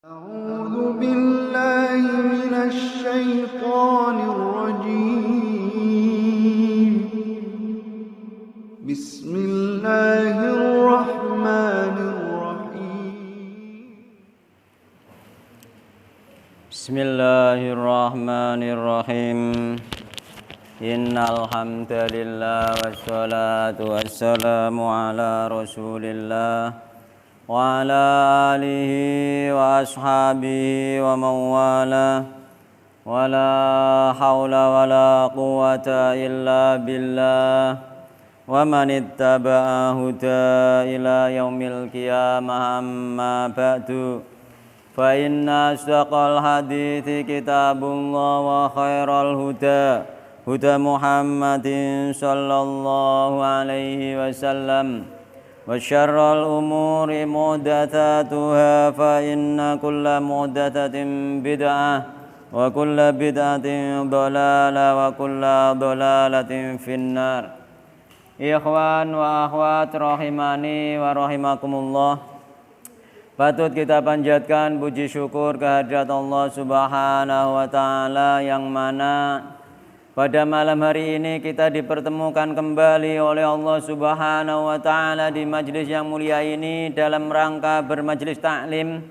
أعوذ بالله من الشيطان الرجيم بسم الله الرحمن الرحيم بسم الله الرحمن الرحيم إن الحمد لله والصلاة والسلام على رسول الله وعلى آله وأصحابه ومن والاه ولا حول ولا قوة إلا بالله ومن اتبع هدى إلى يوم القيامة أما بعد فإن أصدق الحديث كتاب الله وخير الهدى هدى محمد صلى الله عليه وسلم وشر الأمور محدثاتها فإن كل محدثة بدعة وكل بدعة ضلالة وكل ضلالة في النار. Ikhwan wa akhwat rahimani wa rahimakumullah. Patut kita panjatkan puji syukur kehadirat Allah Subhanahu wa taala yang mana pada malam hari ini kita dipertemukan kembali oleh Allah Subhanahu wa taala di majlis yang mulia ini dalam rangka bermajlis taklim,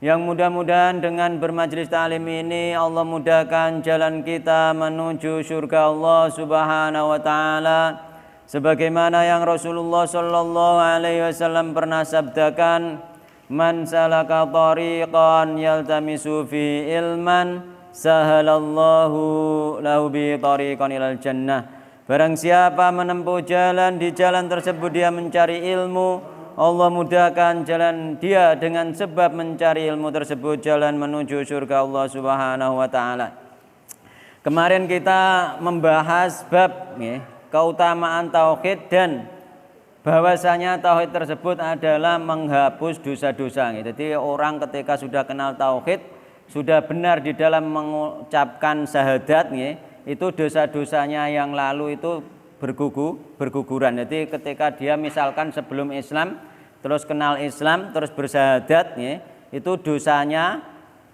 yang mudah-mudahan dengan bermajlis taklim ini Allah mudahkan jalan kita menuju surga Allah Subhanahu wa taala, sebagaimana yang Rasulullah sallallahu alaihi wasallam pernah sabdakan, man salaka tariqan yaltamisu fi ilman sahalallahu lahu bi tariqan ilal jannah. Barang siapa menempuh jalan, di jalan tersebut dia mencari ilmu, Allah mudahkan jalan dia dengan sebab mencari ilmu tersebut jalan menuju surga Allah Subhanahu wa taala. Kemarin kita membahas bab keutamaan tauhid dan bahwasanya tauhid tersebut adalah menghapus dosa-dosa. Jadi orang ketika sudah kenal tauhid, sudah benar di dalam mengucapkan syahadat, itu dosa-dosanya yang lalu itu berguguran. Jadi ketika dia misalkan sebelum Islam, terus kenal Islam, terus bersyahadat, itu dosanya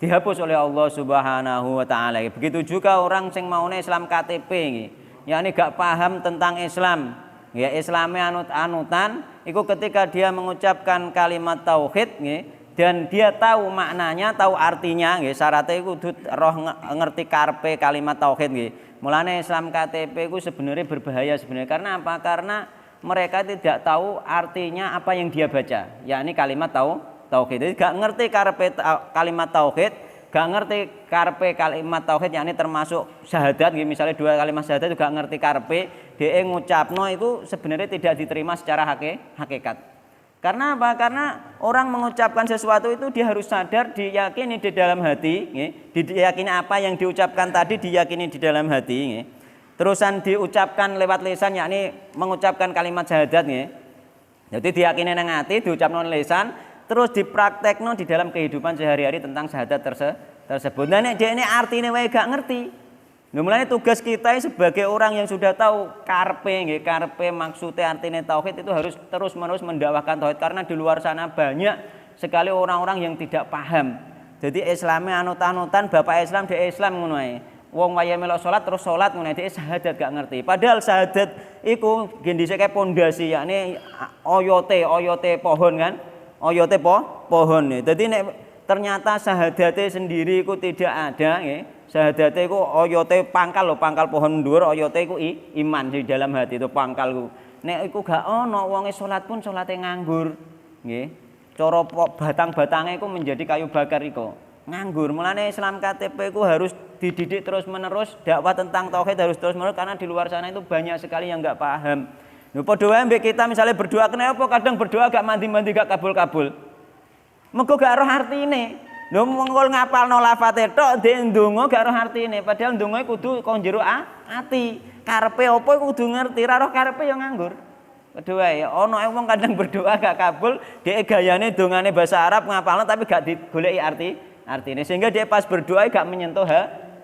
dihapus oleh Allah Subhanahu wa taala. Begitu juga orang yang mau Islam KTP, yakni gak paham tentang Islam, ya Islamnya anut-anutan, itu ketika dia mengucapkan kalimat tauhid, dan dia tahu maknanya, tahu artinya, syaratnya kudu roh ngerti karpe kalimat tauhid. Mulane Islam KTP itu sebenarnya berbahaya sebenarnya. Karena apa? Karena mereka tidak tahu artinya apa yang dia baca, yakni kalimat tauhid. Jadi gak ngerti karpe kalimat tauhid, gak ngerti karpe kalimat tauhid, yakni termasuk syahadat. Misalnya dua kalimat syahadat itu gak ngerti karpe, dia ngucapno itu sebenarnya tidak diterima secara hakikat. Karena apa? Karena orang mengucapkan sesuatu itu dia harus sadar, diyakini di dalam hati, diyakini apa yang diucapkan tadi diyakini di dalam hati, terusan diucapkan lewat lisan, yakni mengucapkan kalimat syahadat, jadi diyakini nang hati, diucapkan lisan, terus dipraktekno di dalam kehidupan sehari-hari tentang syahadat tersebut. Nah dia ini artinya wae gak ngerti. Mulanya tugas kita sebagai orang yang sudah tahu karpe maksudnya artinya tauhid, itu harus terus-menerus mendakwahkan tauhid, karena di luar sana banyak sekali orang-orang yang tidak paham. Jadi Islamnya anut-anutan, bapak Islam dia Islam ngono ae. Wong waya melok salat terus salat ngono dia syahadat gak ngerti. Padahal syahadat iku gendhiseke pondasi, yakni oyote pohon kan. Oyote pohon. Jadi nek ternyata syahadatnya sendiri iku tidak ada, syahadatnya itu oyote pangkal pohon dhuwur, oyote itu iman di dalam hati, itu pangkalku. Nek iku gak ono, wonge salat pun salate nganggur, nggih. Cara batang-batange iku menjadi kayu bakar iku nganggur. Mulane Islam KTP iku harus dididik terus-menerus, dakwah tentang tauhid harus terus-menerus, karena di luar sana itu banyak sekali yang gak paham. Lho padha wae mbek kita misalnya berdoa, kenapa kadang berdoa gak mandi-mandi gak kabul-kabul? Mergo gak roh artine. Lho mengko ngapalno lafate tok ndek ndonga gak roh artine, padahal ndonga kudu kok njero ati. Karepe apa kudu ngerti, ra roh karepe ya nganggur. Kedua ya, ono wong kadang berdoa gak kabul, dhek gayane dongane bahasa Arab ngapalno tapi gak digoleki artine, sehingga dia pas berdoa gak menyentuh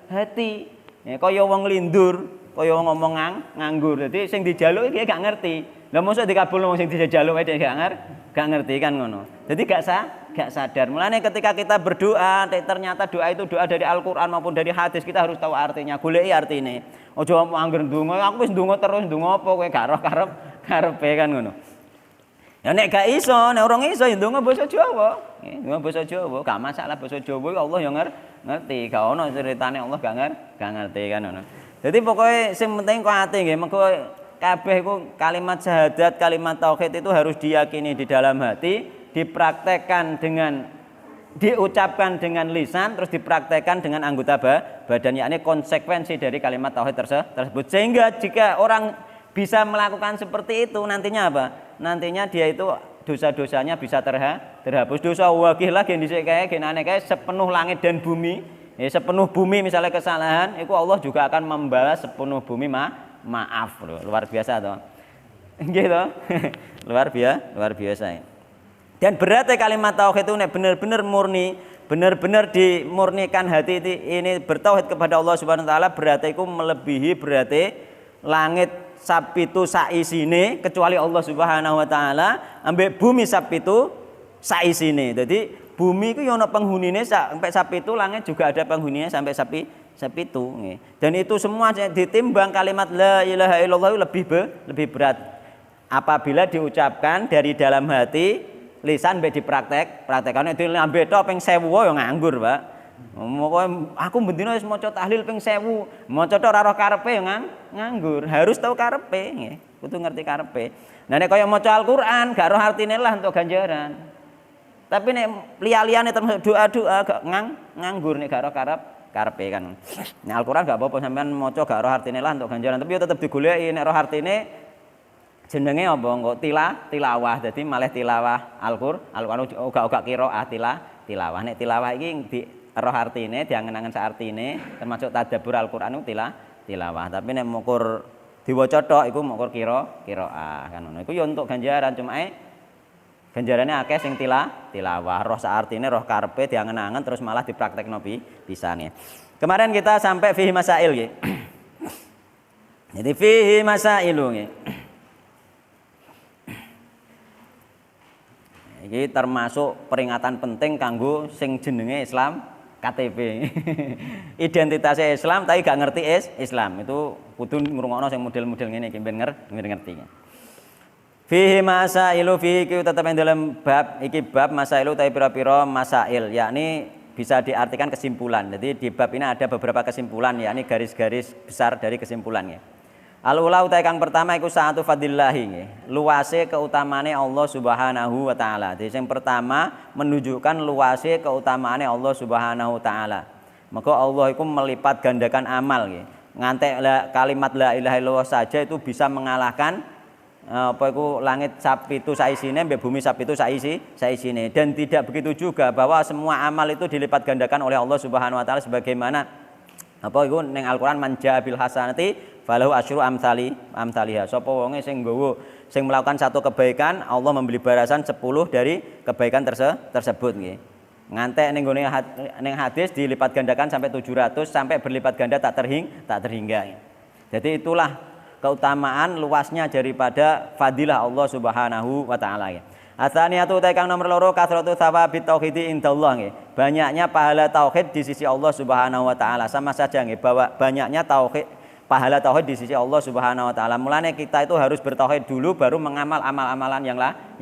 hati. Ya kaya wong lindur, kaya wong ngomong nganggur. Dadi sing dijaluk iki gak ngerti. Lah mosok dikabulno wong sing dijaluk wae gak ngerti kan ngono. Dadi gak gak sadar. Mulane ketika kita berdoa, ternyata doa itu doa dari Al-Qur'an maupun dari hadis, kita harus tahu artinya, goleki artine. Aja angger ndonga, aku wis ndonga terus, ndonga apa kowe gak roh karepe kan ngono. Ya nek gak iso, nek urung iso ya ndonga basa Jawa. Ndonga basa Jawa, gak masalah basa Jawa Allah yang ngerti. Gak ono ceritane Allah gak ngerti kan ngono. Jadi pokoknya sing penting kok ati nggih, mergo kabeh iku kalimat syahadat, kalimat tauhid itu harus diyakini di dalam hati, dipraktekkan dengan diucapkan dengan lisan, terus dipraktekkan dengan anggota badan, yakni konsekuensi dari kalimat tauhid tersebut. Sehingga jika orang bisa melakukan seperti itu, nantinya apa? Nantinya dia itu dosa-dosanya bisa terhapus. Dosa wakih lagi dhisik kae genane kae sepenuh langit dan bumi. Ya, sepenuh bumi misalnya kesalahan, itu Allah juga akan membalas sepenuh bumi maaf loh, luar biasa toh. Gitu. luar biasa. Dan berarti kalimat tauhid itu benar-benar murni, benar-benar dimurnikan hati ini bertauhid kepada Allah Subhanahu wa taala, berarti itu melebihi berarti langit sapitu saisine kecuali Allah Subhanahu wa taala, ambek bumi sapitu saisine. Jadi bumi itu yang ono penghunine sampai sapitu, langit juga ada penghuninya sampai sapitu. Dan itu semua ditimbang kalimat la ilaha illallah lebih berat apabila diucapkan dari dalam hati, lisan mbek praktekane itu lambe tok ping 1000 ya nganggur, Pak. Aku bendina wis maca tahlil ping 1000, maca tok ora roh karepe ya nganggur. Harus tahu karepe nggih, kudu ngerti karepe. Nah nek kaya maca Al-Qur'an gak roh artine lah untuk ganjaran. Tapi nek liya-liyane termasuk doa-doa gak nganggur nek gak roh karepe kan. Nek Al-Qur'an gak apa-apa sampean maca gak roh artine lah untuk ganjaran, tapi yo tetep digoleki nek roh artine jenenge apa engko tilawah. Dadi malah tilawah Al-Qur'an uga qiraah tilawah. Nek tilawah iki di roh artine, diangen-angen saartine, termasuk tadabbur Al-Qur'an tilawah. Tapi nek mukur diwaca tok iku mukur qiraah kan ngono. Iku yo untuk ganjaran, cuma ganjarannya akeh sing tilawah, roh saartine, roh karepe diangen-angen terus malah dipraktekno pisane. Kemarin kita sampai fihi masail nggih. Jadi fihi masailu nggih. Iki termasuk peringatan penting kanggo sing jenenge Islam KTP. Identitasnya Islam tapi gak ngerti Islam. Itu kudu ngrungokno sing model-model ngene iki ben ngerti. Fihi masailu fihi ku tetep ing dalam bab iki bab masailu tapi pira-pira masail, yakni bisa diartikan kesimpulan. Jadi di bab ini ada beberapa kesimpulan, yakni garis-garis besar dari kesimpulannya. Al-ula utai kang pertama iku sa'atu fadillahi nggih. Luase keutamaane Allah Subhanahu wa taala. Jadi yang pertama menunjukkan luase keutamaane Allah Subhanahu wa taala. Maka Allah iku melipat gandakan amal nggih. Ngantek kalimat la ilaha illallah saja itu bisa mengalahkan apa iku langit sapitu saisine mbek bumi sapitu saisine. Dan tidak begitu juga bahwa semua amal itu dilipat gandakan oleh Allah Subhanahu wa taala sebagaimana apa iku ning Al-Qur'an manja bil hasanati falahu asyru amthaliha. Sapa wonge sing nggawa sing melakukan satu kebaikan, Allah memberi balasan 10 dari kebaikan tersebut nggih. Ngantek ning gone ning hadis dilipat gandakan sampai 700 sampai berlipat ganda tak terhingga. Jadi itulah keutamaan luasnya daripada fadilah Allah Subhanahu wa taala ya. Atsaniyatu kang nomor 2 kasratu tsawabit tauhidi indallah nggih. Banyaknya pahala tauhid di sisi Allah Subhanahu wa taala. Sama saja nggih bahwa banyaknya pahala tauhid di sisi Allah Subhanahu wa taala. Mulane kita itu harus bertauhid dulu baru mengamal amal-amalan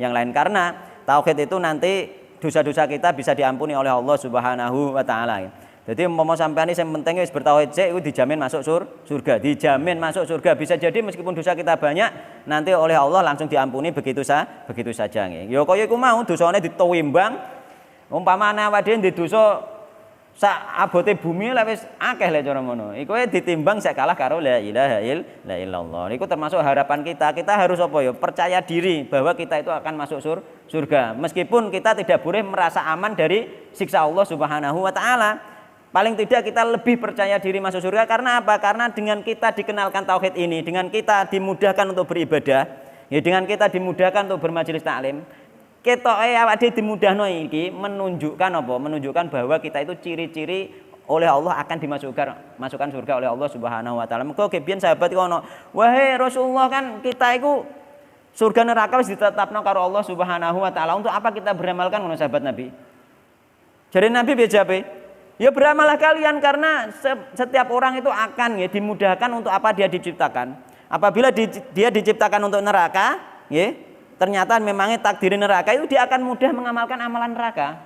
yang lain, karena tauhid itu nanti dosa-dosa kita bisa diampuni oleh Allah Subhanahu wa taala ya. Jadi umpama sampean iki sing penting wis bertauhid sik iku dijamin masuk surga, dijamin masuk surga. Bisa jadi meskipun dosa kita banyak nanti oleh Allah langsung diampuni begitu saja nggih. Ya kaya iku mau dosane ditimbang, umpamane awake dhewe dosa sak abote bumi lek wis akeh lek cara ngono. Iku ditimbang sak kalah karo la ilaha illallah. Iku termasuk harapan kita. Kita harus apa ya? Percaya diri bahwa kita itu akan masuk surga. Meskipun kita tidak boleh merasa aman dari siksa Allah Subhanahu wa taala. Paling tidak kita lebih percaya diri masuk surga karena apa? Karena dengan kita dikenalkan tauhid ini, dengan kita dimudahkan untuk beribadah, ya dengan kita dimudahkan untuk bermajelis taklim, ketoke awake dhewe dimudahno iki menunjukkan apa? Menunjukkan bahwa kita itu ciri-ciri oleh Allah akan masukkan surga oleh Allah Subhanahu wa taala. Mergo biyen sahabat iku ono, "Wahai Rasulullah, kan kita iku surga neraka wis ditetapno karo Allah Subhanahu wa taala. Untuk apa kita beramalkan ngono sahabat Nabi?" Jadi Nabi bejabe, ya beramalah kalian karena setiap orang itu akan ya dimudahkan untuk apa dia diciptakan. Apabila dia diciptakan untuk neraka, ya, ternyata memangnya takdir neraka itu dia akan mudah mengamalkan amalan neraka.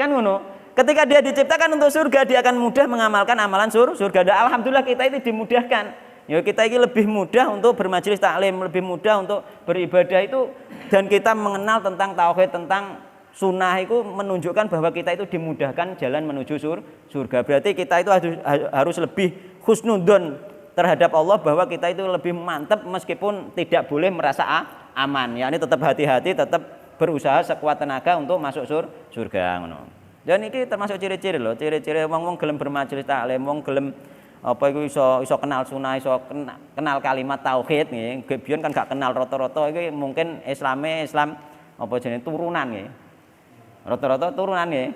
Kan ngono. Ketika dia diciptakan untuk surga, dia akan mudah mengamalkan amalan surga. Dan alhamdulillah kita itu dimudahkan. Ya kita ini lebih mudah untuk bermajelis taklim, lebih mudah untuk beribadah itu, dan kita mengenal tentang tauhid, tentang sunnah itu menunjukkan bahwa kita itu dimudahkan jalan menuju surga. Berarti kita itu harus lebih husnudon terhadap Allah, bahwa kita itu lebih mantap meskipun tidak boleh merasa aman. Ya ini tetap hati-hati, tetap berusaha sekuat tenaga untuk masuk surga. Dan ini termasuk ciri-ciri loh, ciri-ciri wong gelem bermajelis taklim, wong gelem apa iku iso kenal sunah, iso kenal kalimat tauhid nggih. Biyen kan gak kenal rata-rata iki mungkin Islam apa jenenge turunan nggih. Rata-rata turunan nggih.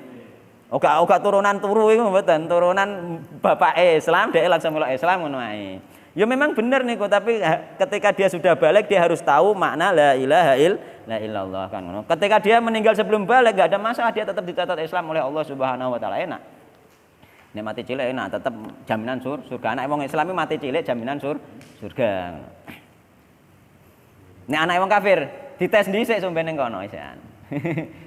Uga turunan turu iku mboten, turunan bapake Islam dhek langsung melok Islam ngono ae. Ya memang benar niku, tapi ketika dia sudah balik dia harus tahu makna la ilaha illallah kan ngono. Ketika dia meninggal sebelum balik enggak ada masalah, dia tetap dicatat Islam oleh Allah Subhanahu wa taala, enak. Nek mati cilik enak, tetap jaminan surga. Anak wong Islami mati cilik jaminan surga. Nek anak wong kafir dites dhisik sampeyan ning kono isan.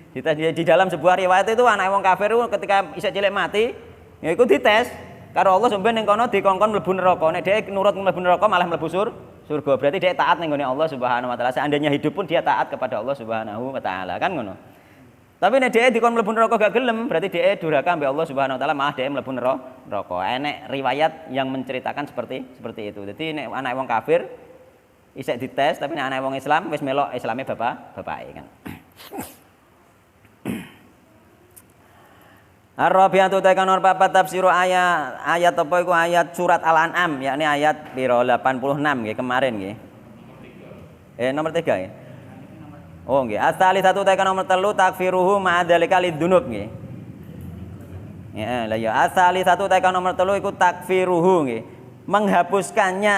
Dites di dalam sebuah riwayat itu anak wong kafir ketika isih cilik mati, ya iku dites karo Allah sampeyan ning kono dikongkon mlebu neraka. Nek dhek nurut mlebu neraka malah mlebu surga. Berarti dhek taat ning gone Allah Subhanahu wa taala. Seandainya hidup pun dia taat kepada Allah Subhanahu wa taala, kan ngono. Tapi nek dhek dikon mlebu neraka gak gelem, berarti dhek durhaka ambek Allah Subhanahu wa taala, malah dhek mlebu neraka. Enek riwayat yang menceritakan seperti itu. Jadi nek anak wong kafir isih dites, tapi nek anak wong Islam wis melok Islame bapake kan. Ar-Rabi'atu ta kanor papat tafsiru ayat apa iku ayat surat Al-An'am, yakni ayat piro 86 nggih kemarin nggih. Nomor 3 nggih. Oh nggih, as-salisatu ta nomor 3 takfiruhu ma'adzalika lidzunub nggih. Ya, lah ya as-salisatu ta nomor 3 iku takfiruhu nggih. Menghapuskannya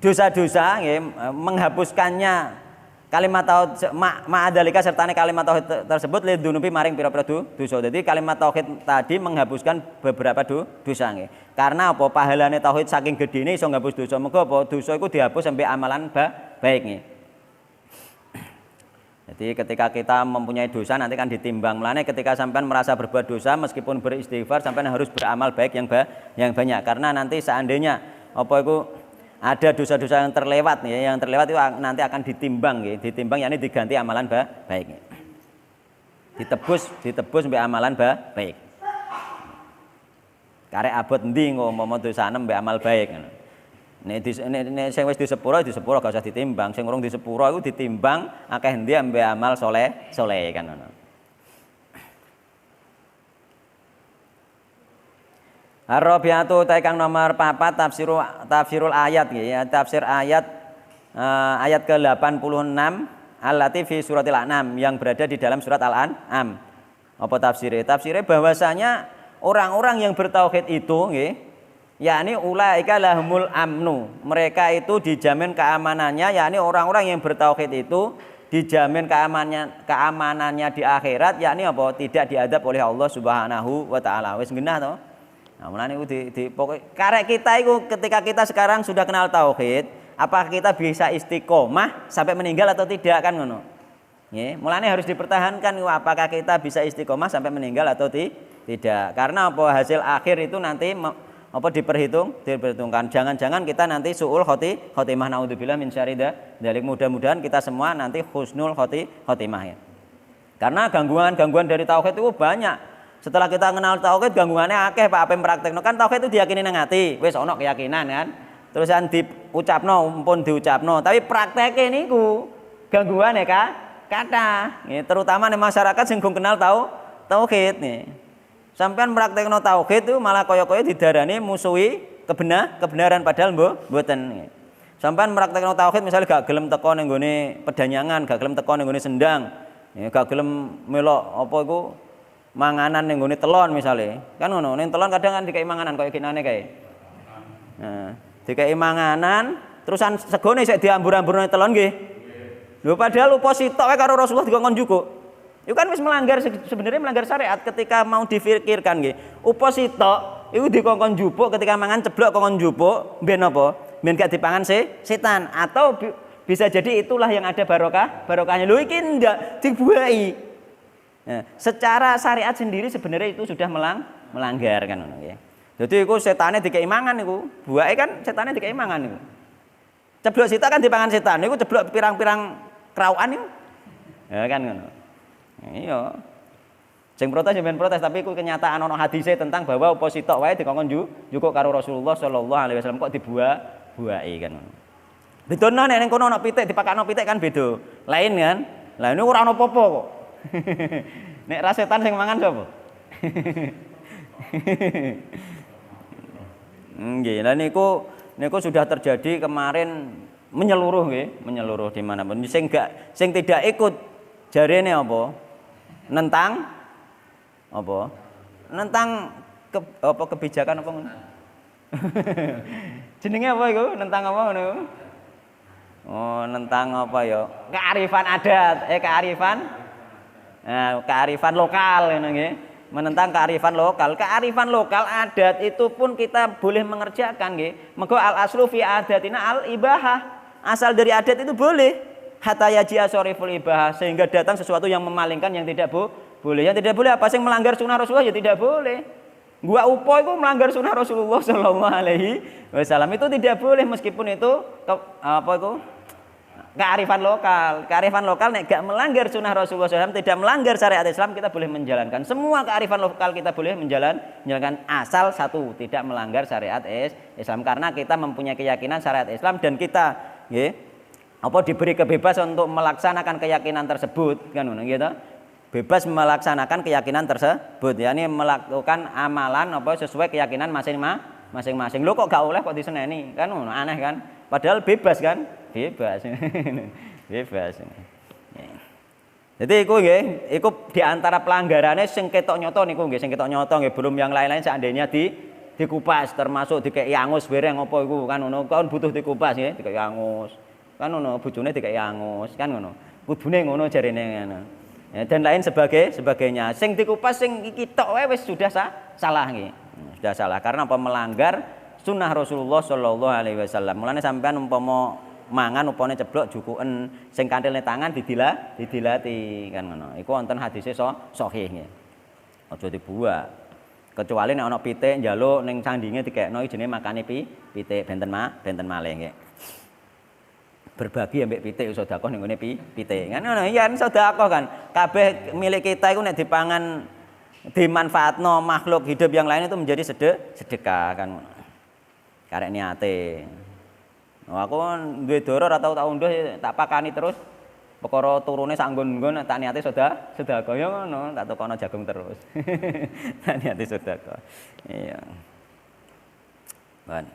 dosa-dosa nggih, menghapuskannya kalimat tauhid ma'adzalika sertane kalimat tauhid tersebut lidzunubi maring pira-pira dosa. Jadi kalimat tauhid tadi menghapuskan beberapa dosa nggih. Karena apa? Pahalane tauhid saking gedene iso ngapus dosa. Mergo apa? Dosa iku dihapus sampai amalan baik nggih. Jadi ketika kita mempunyai dosa nanti kan ditimbang. Mulane ketika sampean merasa berbuat dosa meskipun beristighfar sampean harus beramal baik yang banyak, karena nanti seandainya apa itu ada dosa-dosa yang terlewat ya, yang terlewat itu nanti akan ditimbang ya, ditimbang yakni diganti amalan baik. Ditebus sampai amalan baik. Karek abot endi engko umpama dosane mbek amal baik ngono. Nek sing wis disepuro gak usah ditimbang, sing urung disepuro iku ditimbang akeh endi mbek amal saleh kan ngono. Ar-Rabi'atu ta nomor 4 tafsirul ayat ya, tafsir ayat ayat ke-86 allati fi suratil An'am yang berada di dalam surat Al-An'am. Apa tafsirnya? Tafsirnya bahwasanya orang-orang yang bertauhid itu nggih, yakni ulaika lahumul amnu. Mereka itu dijamin keamanannya, yakni orang-orang yang bertauhid itu dijamin keamanannya di akhirat, yakni apa? Tidak diadab oleh Allah Subhanahu wa taala. Wis genah to? Nah, mulane di pokok karek kita itu ketika kita sekarang sudah kenal tauhid, apakah kita bisa istiqomah sampai meninggal atau tidak kan ngono. Nggih, mulane harus dipertahankan apakah kita bisa istiqomah sampai meninggal atau tidak. Karena apa hasil akhir itu nanti apa diperhitungkan. Jangan-jangan kita nanti suul khotimah naudzubillah min syarri dzalik. Mudah-mudahan kita semua nanti husnul khotimah ya. Karena gangguan-gangguan dari tauhid itu banyak. Setelah kita kenal tauhid gangguannya akeh Pak, apa yang praktekno kan tauhid itu diyakini nang ati, wis ana keyakinan kan. Terusan diucapno pun diucapno, tapi prakteke niku gangguane kathah. Nggih, terutama ning masyarakat sing gong kenal tauhid nih. Sampeyan praktekno tauhid itu malah kaya-kaya didarani musuhi kebenaran padahal mboten. Sampeyan praktekno tauhid misalnya gak gelem teko ning nggone pedanyangan, gak gelem teko ning nggone sendang, gak gelem melok apa iku manganan ning nggone telon misale. Kan ngono, ning telon kadang kan dikai manganan kaya ginane kae. Nah, dikai manganan, terusan segone sik diambur-amburne telon nggih. Lho padahal upo sitok wae karo Rasulullah dikongkon njukuk. Itu kan wis melanggar sebenarnya melanggar syariat ketika mau difikirkan nggih. Upo sitok iku dikongkon njupuk ketika mangan ceblok kongkon njupuk ben apa? Ben gak dipangan setan atau bisa jadi itulah yang ada barokahnya. Lho iki ndak dibuai. Nah, secara syariat sendiri sebenarnya itu sudah melanggar kan ngono nggih. Jadi iku setane dikei mangan iku. Buake kan setane dikei mangan iku. Ceblok sitok kan dipangan setan. Iku ceblok pirang-pirang kerauan iku. Ya kan ngono. Iya. Sing protes ya ben protes tapi iku kenyataan ana hadise tentang bahwa apa sitok wae dikongkon njukuk karo Rasulullah sallallahu alaihi wasallam kok dibuaki kan ngono. Bedono nek ning kono ana pitik dipakakno pitik kan beda. Lain kan? Lah ini ora ana apa-apa kok. Nek ra setan sing mangan sapa? Nggih, lah niku sudah terjadi kemarin menyeluruh nggih, menyeluruh di mana-mana. Sing tidak ikut jarene apa? Nentang apa? Nentang kebijakan apa ngono? Jenenge apa iku? Nentang apa ngono? Oh, nentang apa ya? Kearifan adat, kearifan lokal ngono nggih. Menentang kearifan lokal. Kearifan lokal adat itu pun kita boleh mengerjakan nggih. Mergo al aslu fi adatina al ibahah. Asal dari adat itu boleh. Hatta yaji asoriful ibahah sehingga datang sesuatu yang memalingkan yang tidak boleh. Yang tidak boleh apa sing melanggar sunnah Rasulullah ya tidak boleh. Gua upo itu melanggar sunnah Rasulullah sallallahu alaihi wasallam itu tidak boleh meskipun itu kearifan lokal nek gak melanggar sunnah Rasulullah SAW, tidak melanggar syariat Islam, kita boleh menjalankan semua kearifan lokal, kita boleh menjalankan asal satu tidak melanggar syariat Islam karena kita mempunyai keyakinan syariat Islam dan kita diberi kebebasan untuk melaksanakan keyakinan tersebut kan ngono gitu. Bebas melaksanakan keyakinan tersebut, yakni melakukan amalan sesuai keyakinan masing-masing. Lo kok gak oleh kok diseneni kan ngono, aneh kan? Padahal bebas kan? Bebas. Jadi iku nggih, iku di antara pelanggarannya sing ketok nyoto niku nggih, sing ketok nyoto nggih, belum yang lain-lain seandainya dikupas termasuk dikei angus bereng apa iku kan ngono, kan butuh dikupas nggih, dikei angus. Kan ngono, bojone dikei angus, kan ngono. Kudune ngono jarene ngono. Ya, dan lain sebagainya. Sing dikupas sing iki tok wae wis sudah salah nggih. Sudah salah karena apa melanggar sunnah Rasulullah sallallahu alaihi wasallam. Mulane sampean umpama mangan upane ceblok jukuken sing kanthilne tangan didilati kan ngono. Iku wonten hadise sahih nggih. Aja dibuak. Kecuali nek ana pitik njaluk ning sandinge dikekno jenenge makane pitik benten malih nggih. Berbagi ambek pitik sedekah ning ngene pitik. Kan ngono iya sedekah kan. Kabeh milik kita iku nek dipangan dimanfaatno makhluk hidup yang lain itu menjadi sedekah kan ngono. Karek niate. Aku duwe doror atau tak unduh tak pakani terus perkara turune sak nggon-nggon tak niate sedekah ya ngono, tak tokono jagung terus. Tak niate sedekah. Iya. Ban.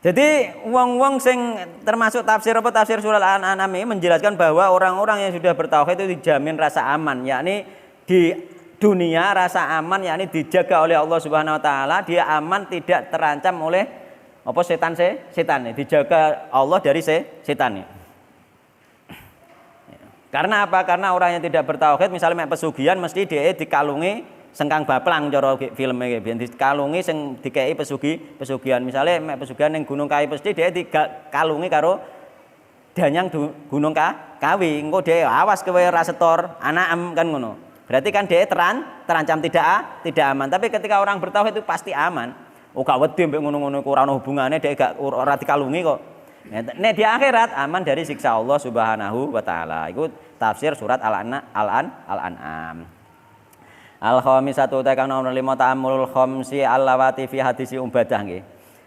Jadi wong-wong sing termasuk tafsir surat Al-An'am ini menjelaskan bahwa orang-orang yang sudah bertauhid itu dijamin rasa aman, yakni di dunia rasa aman yakni dijaga oleh Allah Subhanahu wa taala, dia aman tidak terancam oleh setan, dijaga Allah dari setan. Karena apa? Karena orang yang tidak bertauhid misalnya pesugihan mesti dia dikalungi sengkang baplang cara filme iki biyen dikalungi sing dikeki pesugihan misale mek pesugihan ning Gunung Kawi mesti dia dikalungi karo danyang Gunung Kawi engko dia awas kowe ora setor anakem kan ngono berarti kan dia terancam tidak aman tapi ketika orang bertauhid itu pasti aman gak wedi mbek ngono-ngono ora ono hubungane dia gak ora dikalungi kok nek di akhirat aman dari siksa Allah Subhanahu wa taala iku tafsir surat Al-An'am. Al-khamisatu kang nomor 5 ta'ammulul khamsi allawati fi hadisi Ubadah nggih.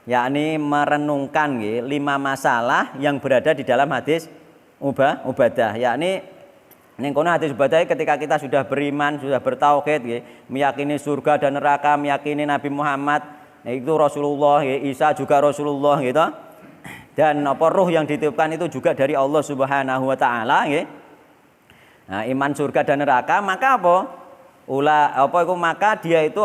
Yakni merenungkan nggih 5 masalah yang berada di dalam hadis Ubadah. Yakni ning kono hadis Ubadah ketika kita sudah beriman, sudah bertauhid nggih, meyakini surga dan neraka, meyakini Nabi Muhammad itu Rasulullah, Isa juga Rasulullah gitu. Dan roh yang ditiupkan itu juga dari Allah Subhanahu wa taala nggih. Nah, iman surga dan neraka maka apa? Maka dia itu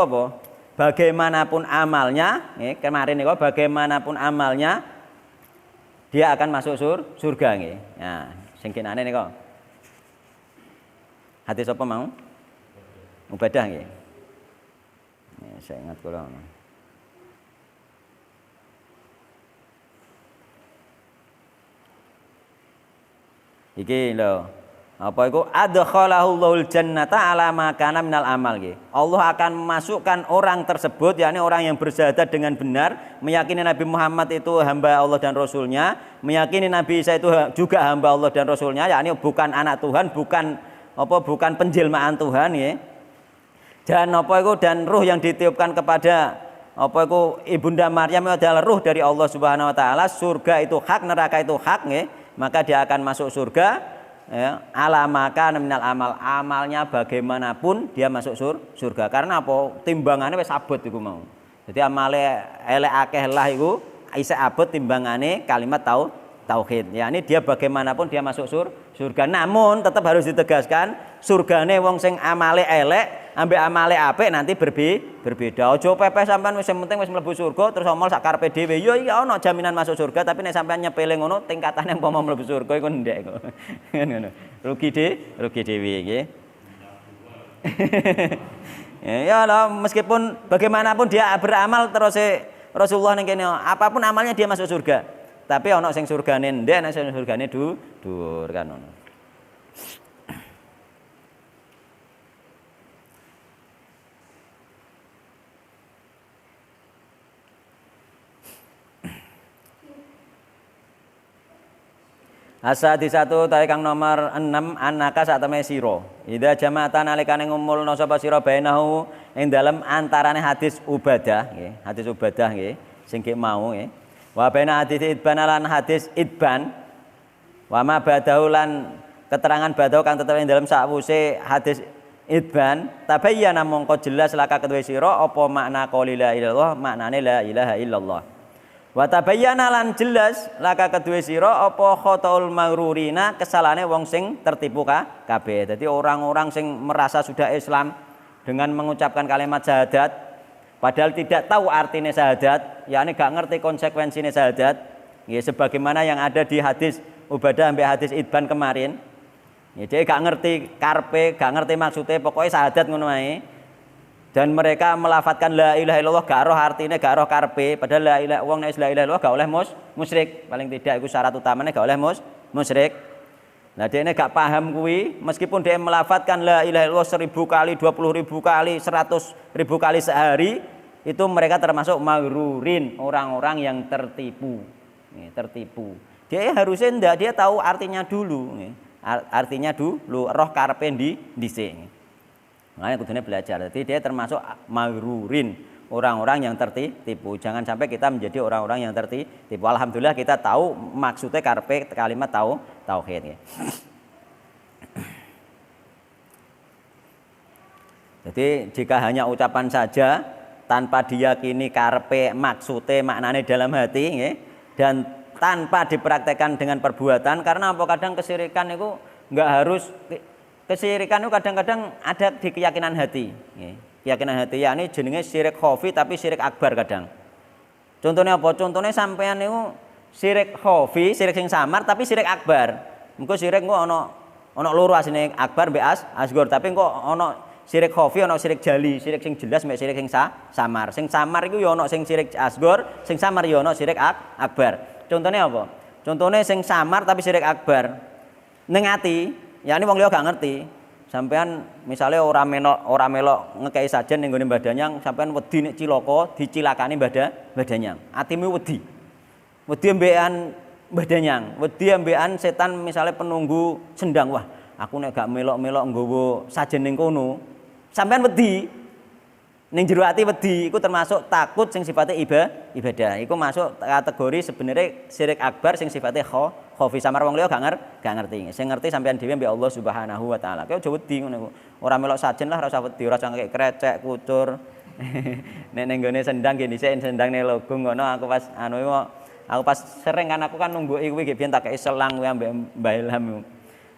bagaimanapun amalnya, kemarin itu bagaimanapun amalnya dia akan masuk surga nggih. Nah, sing kinane nika. Hadis apa mau? Ubadah nggih. Ya, saya ingat kula. Iki lho. Apa iku adkhalahul jannata ala ma kana minal amal nggih. Allah akan memasukkan orang tersebut yakni orang yang bersyahadat dengan benar, meyakini Nabi Muhammad itu hamba Allah dan Rasulnya, meyakini Nabi Isa itu juga hamba Allah dan Rasulnya, yakni bukan anak Tuhan, bukan penjelmaan Tuhan nggih. Dan apa iku dan ruh yang ditiupkan kepada apa iku Ibunda Maryam adalah ruh dari Allah Subhanahu wa taala. Surga itu hak, neraka itu hak nggih. Maka dia akan masuk surga ya, ala maka minal amal, amalnya bagaimanapun dia masuk surga. Karena apa? Timbangannya wis abot iku mau. Jadi amale elek akeh lah iku isih abot timbangane kalimat tauhid. Ya ini dia bagaimanapun dia masuk surga. Namun tetap harus ditegaskan surgane wong sing amale elek ambek amale apik nanti berbeda. Aja pepes sampean wis penting wis mlebu surga terus omol sak karepe dhewe. Ya iya ana jaminan masuk surga tapi nek sampean nyepele ngono tingkatane umpama mlebu surga iku ndek kok. Ngono. Rugi dhewe nggih. Ya lho meskipun bagaimanapun dia beramal terus Rasulullah ning kene apapun amalnya dia masuk surga. Tapi ana sing surgane ndek ana sing surgane dhuwur kan ngono. Asadi satu tarik kang nomor 6 anaka sak temene sira. Idza jama'atan nalikane ngumpulna sapa sira bainahu ing dalem antarane hadis Ubadah nggih. Hadis Ubadah nggih sing ki mau nggih. Wa baina hadis Idban lan hadis Idban. Wa ma badahu lan keterangan badahu kang tetep ing dalem sakwuse hadis Idban tabayyana mongko jelas laka kedue sira apa makna qouli la ilaha illallah maknane la ilaha illallah. Wa tabayyana lan jelas laka kedue sira apa khataul maghrurina kesalahane wong sing tertipu kabeh. Dadi orang-orang sing merasa sudah Islam dengan mengucapkan kalimat syahadat padahal tidak tahu artinya syahadat, yakni gak ngerti konsekuensinya syahadat. Ya sebagaimana yang ada di hadis Ubadah sampai hadis Idban kemarin. Ya dia gak ngerti karpe, gak ngerti maksudnya, pokoknya syahadat ngono ae. Dan mereka melafatkan la ilaha illallah gak roh artinya, gak roh karpe, padahal la ilaha wong nek la ilaha illallah gak oleh musyrik. Paling tidak iku syarat utamanya gak oleh musyrik. Nah dia ini gak paham kuwi, meskipun dia melafatkan la ilaha illallah 1000 kali, 20.000 kali, 100.000 kali sehari, itu mereka termasuk maghrurin, orang-orang yang tertipu. Nih, tertipu. Dia harusnya ndak, dia tahu artinya dulu. Nih. Artinya dulu roh karpe dhisik. Makanya kudune belajar. Jadi dia termasuk maghrurin, orang-orang yang tertipu. Jangan sampai kita menjadi orang-orang yang tertipu. Alhamdulillah kita tahu maksudnya karpe kalimat tauhid. Jadi jika hanya ucapan saja tanpa diyakini karpe maksudnya maknanya dalam hati dan tanpa dipraktekkan dengan perbuatan, karena apa kadang kesyirikan itu enggak harus kesyirikan itu kadang-kadang ada di keyakinan hati. Keyakinan hati yakni jenenge syirik khafi tapi syirik akbar kadang. Contohnya apa? Contohnya sampean itu syirik khafi, syirik sing samar tapi syirik akbar. Engko syirik engko ana loro asine akbar mbek asghar, tapi engko ana syirik khafi ana syirik jali, syirik sing jelas mbek syirik sing samar. Sing samar iku ya ana sing syirik asghar, sing samar ya ana syirik akbar. Contohnya apa? Contohnya sing samar tapi syirik akbar. Ning ati ya ini wong liya gak ngerti. Sampean misalnya ora melok ngekei sajen ning gone Mbah Danyang, sampean wedi nek cilaka dicilakani Mbah Danyang. Atimu wedi. Wedi ambekan Mbah Danyang, wedi ambekan setan misalnya penunggu sendang. Wah, aku nek gak melok-melok nggawa sajen ning kono. Sampean wedi. Ning jero ati wedi iku termasuk takut sing sifatnya ibadah. Iku masuk kategori sebenarnya syirik akbar sing sifatnya khafi samar wong liya gak ngerti. Sing ngerti sampean dhewe mbek Allah Subhanahu wa taala. Kowe aja wedi ngono iku. Ora melok sajen lah, ora usah wedi, ora usah ngekek krecek, kucur. Nek ning gone sendang nggih dhisik sendangne logung ngono aku pas aku pas sering kan aku kan nunggu kuwi nggih biyen tak kei selang kuwi ambek Mbah Ilham.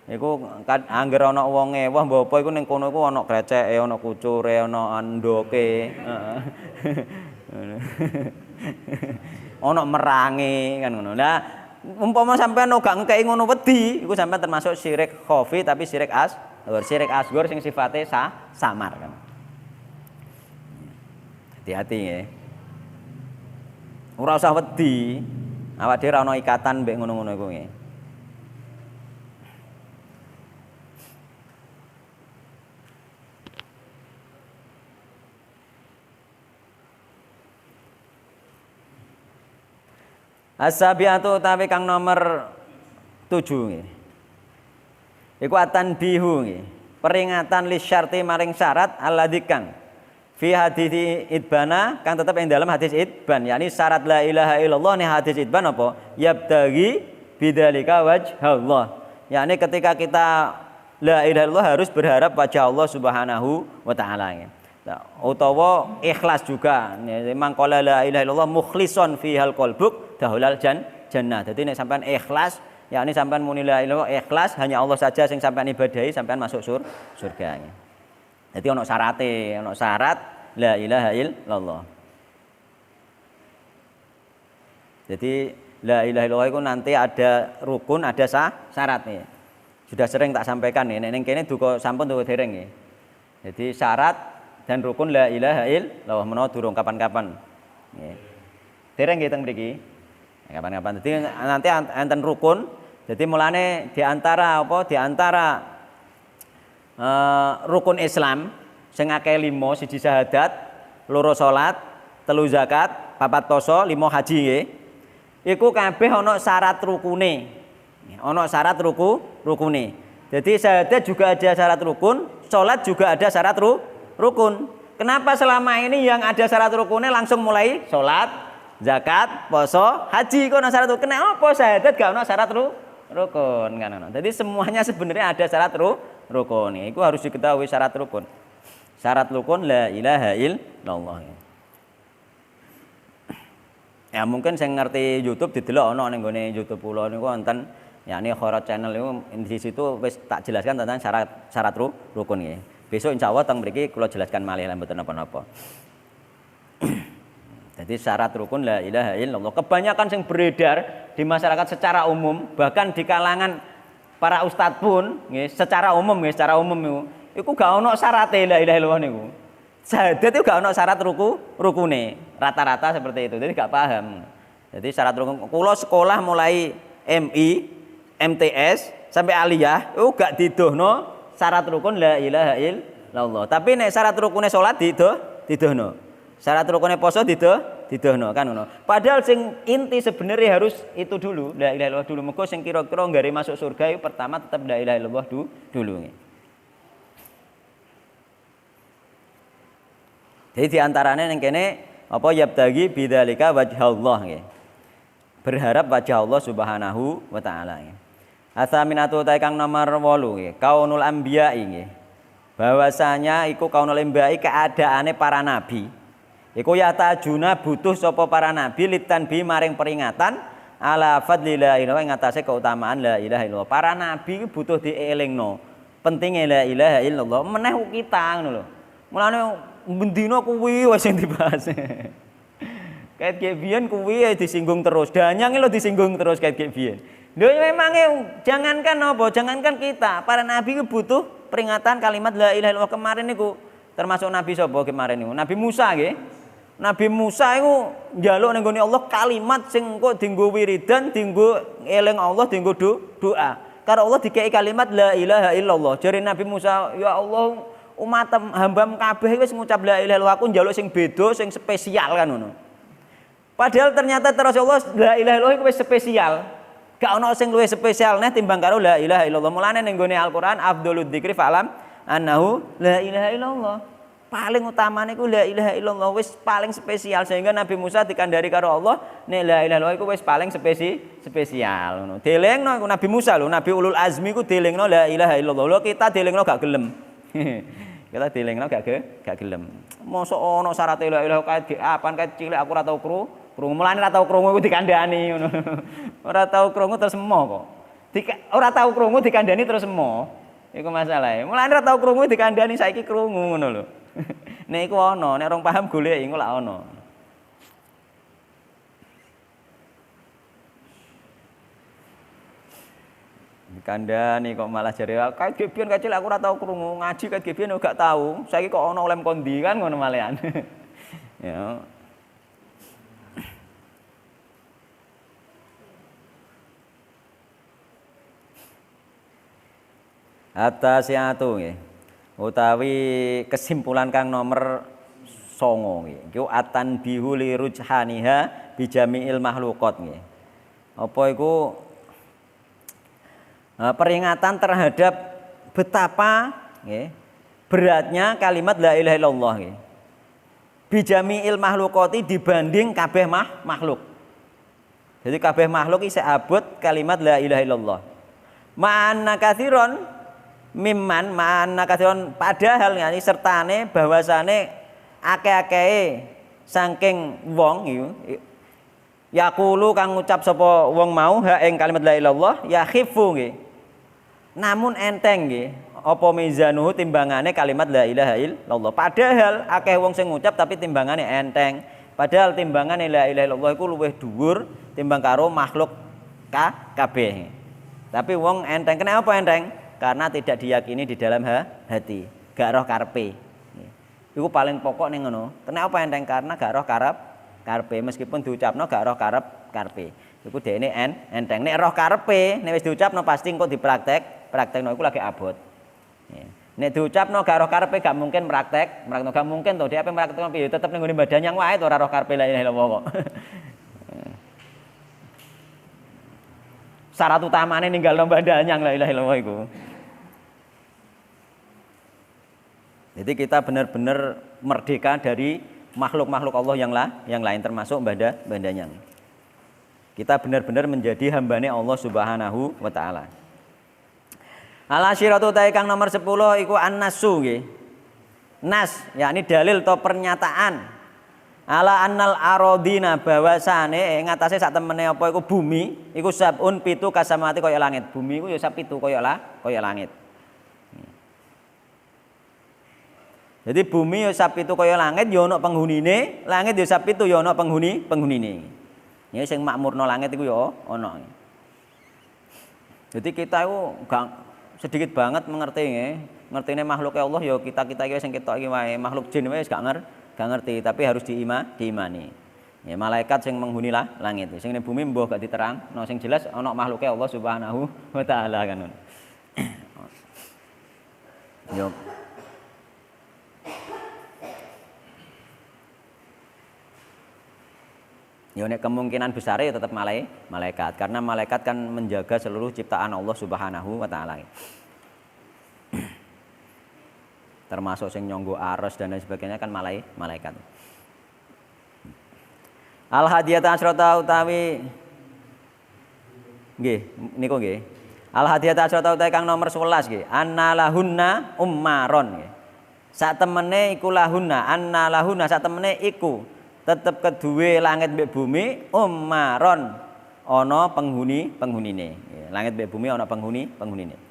Iku angger ana wong ewah mbok apa iku ning kono iku ana greceke, ana kucure, ana andoke, heeh. Ana merange kan ngono. Lah umpama sampean gak ngekeki ngono wedi, iku sampean termasuk syirik khafi tapi syirik syirik asghar sing sifate samar kan. Hati-hati ya. Ora usah wedi. Awak dhewe ora ana ikatan mbek ngono-ngono iku nggih. As-sabiatu utawi kang nomor 7 nggih. Iku atan bihu nggih. Peringatan li syarti maring syarat alladzi kang fi hadits idbana kang tetep ing dalam hadis idban, yakni syarat la ilaha illallah nih hadis idban apa? Yabtaghi bidzalika wajhallah. Yakni ketika kita la ilaha illallah harus berharap wajah Allah Subhanahu wa taala. Nah, utawa ikhlas juga. Memang qala la ilaha illallah mukhlishon fihal qalbuk dahulal jannah. Dadi nek sampean ikhlas, yakni sampean muni la ilaha illallah ikhlas hanya Allah saja sing sampean ibadahi, sampean masuk surga. Jadi ono syarate, ono syarat la ilaha illallah. Jadi la ilaha illallah itu nanti ada rukun, ada syarat nih. Sudah sering tak sampaikan nih, ning kene duka sampun duka dereng nggih. Jadi syarat dan rukun la ilaha illallah menawa durung kapan-kapan. Nggih. Dereng nggih teng mriki. Kapan-kapan. Jadi nanti enten rukun. Jadi mulane di antara rukun Islam sing akeh 5 siji syahadat, 2 salat, 3 zakat, 4 poso, 5 haji nggih. Iku kabeh ana syarat rukune. Ana syarat rukune. Jadi syahadat juga ada syarat rukun, salat juga ada syarat rukun. Kenapa selama ini yang ada syarat rukunnya langsung mulai salat, zakat, poso, haji kok ana syarat rukun? Kenapa syahadat gak ana syarat rukun kan ana. Jadi semuanya sebenarnya ada syarat rukun. Itu harus diketahui syarat rukun. Syarat rukun la ilaha illallah. Ya mungkin saya ngerti YouTube didelok ana ning gone YouTube kula niku wonten yakni Khairat channel itu di situ wis tak jelaskan tentang syarat rukun nggih. Besok insya Allah teng mriki kula jelaskan malih lan mboten napa-napa. Jadi syarat rukun la ilaha illallah kebanyakan yang beredar di masyarakat secara umum, bahkan di kalangan para ustadz pun nggih secara umum iku gak ono syarate la ilaha illallah niku. Syahadat itu gak ono syarat rukune. Rata-rata seperti itu. Jadi gak paham. Jadi syarat rukun kula sekolah mulai MI, MTS sampai aliyah itu gak didohno syarat rukun la ilaha illallah. Tapi nek syarat rukune salat didohno. Syarat rukune poso didohno kan ngono. Padahal sing inti sebenarnya harus itu dulu, la ilaha illallah dulu. Mergo sing kira-kira nggare masuk surga itu pertama tetap la ilaha illallah dulu nggih. Jadi di antaranya ning kene apa yabtagi bidzalika wajhallah nggih. Berharap wajah Allah Subhanahu wa taala nggih. Asaminatu ta kang nomor 8 nggih, kaunul anbiya'i nggih. Bahwasanya iku kaunul anbiya'i keadaane para nabi. Iku yatajuna butuh sapa para nabi litanbi maring peringatan ala fadlillah ing ngatasé keutamaan la ilaha illallah. Para nabi butuh dielingno. Pentinge la ilaha illallah meneh kita ngono lho. Mulane bendina kuwi wis sing dibahas. Kayak biyen kuwi disinggung terus. Danyang lho disinggung terus kayak biyen. Lho memangnya jangankan kita, para nabi itu butuh peringatan kalimat la ilaha illallah. Kemarin niku termasuk nabi sapa kemarin niku? Nabi Musa nggih. Nabi Musa iku njaluk ning gone Allah kalimat sing engko dienggo wiridan, dienggo eling Allah, dienggo doa. Karo Allah dikei kalimat la ilaha illallah. Jare Nabi Musa, ya Allah, umat hambam kabeh wis ngucap la ilaha illallah, aku njaluk sing beda, sing spesial kan ngono. Padahal ternyata terus Allah la ilaha illallah iku wis spesial. Gak ono sing luwih spesial neh timbang karo la ilaha illallah. Mulane ning gone Al-Qur'an afdhalud dzikri fa'lam annahu la ilaha illallah. Paling utama niku la ilaha illallah wis paling spesial sehingga Nabi Musa dikandari karo Allah nek la ilaha illallah iku wis paling spesial ngono. Delengno iku Nabi Musa lho, Nabi ulul azmi iku delengno la ilaha illallah. Lho kita delengno gak gelem. Kita delengno gak gelem. Mosok ono syarat la ilaha kae diapan kae cilik aku ora tau krungu mulane ora tau krungu iku dikandani ngono. Ora tau krungu terus emo kok. Ora tau krungu dikandani terus emo. Iku masalahe. Mulane ora tau krungu dikandani saiki krungu ngono lho. Nek iku ana, nek orang paham golek iku lak ana. Kandhani kok malah jare kae gebiyen kecil aku ora tau krungu ngaji kae gebiyen gak tau. Saiki kok ana lem kondi kan ngono malehan. Ya. At-tasi'atu nggih. Utawi kesimpulan kang nomor 9 nggih. Iku at-tanbihu li rujhaniha bi jami'il makhluqat nggih. Apa iku peringatan terhadap betapa nggih beratnya kalimat la ilaha illallah nggih. Bi jami'il makhluqati dibanding kabeh makhluk. Jadi kabeh makhluk isih abot kalimat la ilaha illallah. Ma'anna katsiron mimman ma'anna katsiron padahal ngene sertane bahwasane akeh-akehe saking wong iku yaqulu kang ngucap sapa wong mau ha ing kalimat la ilaha illallah ya khifu nggih. Namun enteng nggih apa mizanuhu timbangane kalimat la ilaha illallah. Padahal akeh wong sing ngucap tapi timbangane enteng. Padahal timbangane la ilaha illallah iku luwih dhuwur timbang karo makhluk kabeh. Tapi wong enteng. Kenapa enteng? Karena tidak diyakini di dalam hati, gak roh karepe. Iku paling pokok ning ngono. Kenapa enteng? Karena gak roh karepe meskipun diucapno gak roh karepe. Iku dekne enteng. Nek roh karepe nek wis diucapno pasti engko praktekno iku lagi abot. Nek diucapno gak roh karepe gak mungkin praktekno gak mungkin to. Dia ape praktekno piye tetep ning ngene badan yang wae to ora roh karepe la ilaha illallah kok. Syarat utamane ninggalno badanyang la ilaha illallah iku. Jadi kita benar-benar merdeka dari makhluk-makhluk Allah yang lain termasuk bandanya. Kita benar-benar menjadi hambane Allah Subhanahu wa taala. Al-asyiratu kang nomor 10 iku an-nasu nggih. Nas yakni dalil atau pernyataan ala annal aradina bahwasane ing atase sak temene apa iku bumi iku sabun pitu kasamati kaya langit. Bumi iku ya sak pitu kaya langit. Jadi bumi ya sak pitu kaya langit ya ana penghunine, langit ya sak pitu ya ana penghunine. Ya sing makmurno langit iku ya ana. Jadi kita iku gak sedikit banget mengerti nggih. Ngertine makhluk Allah ya kita-kita iki sing ketok iki wae, makhluk jin wae gak ngerti, tapi harus diimani. Ya malaikat sing menghuni langit, sing ning bumi mbuh gak diterang, no sing jelas ana makhluke Allah Subhanahu wa taala kan. Yo. Ya nek kemungkinan besar ya tetap malaikat karena malaikat kan menjaga seluruh ciptaan Allah Subhanahu wa taala. Termasuk sing nyonggo aras dan lain sebagainya kan malaikat. Al-hadiyata asyrata utawi nggih niku nggih. Al-hadiyata asyrata utawi kang nomor 11 nggih. Annalahunna ummaron nggih. Sak temene iku lahunna, annalahunna sak temene iku tetep keduwe langit mbek bumi ummaron ana penghunine. Langit mbek bumi ana penghunine.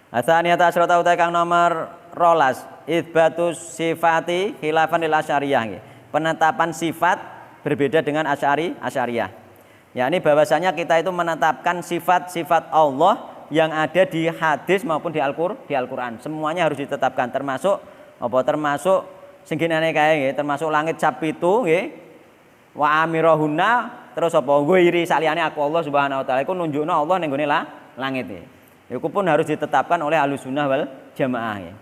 Atsaniyata asyrata utawi kang nomor 12 itsbatus sifati khilafan lil asyariyah nggih. Penetapan sifat berbeda dengan asyariyah. Yakni bahwasanya kita itu menetapkan sifat-sifat Allah yang ada di hadis maupun di Al-Qur'an. Semuanya harus ditetapkan termasuk sing genane kae nggih, termasuk langit cap 7 nggih. Wa amirahunna terus apa ghairi saliyane aku Allah Subhanahu wa taala iku nunjukno Allah ning gone langit nggih. Itu pun harus ditetapkan oleh Ahlussunnah wal Jamaah ya.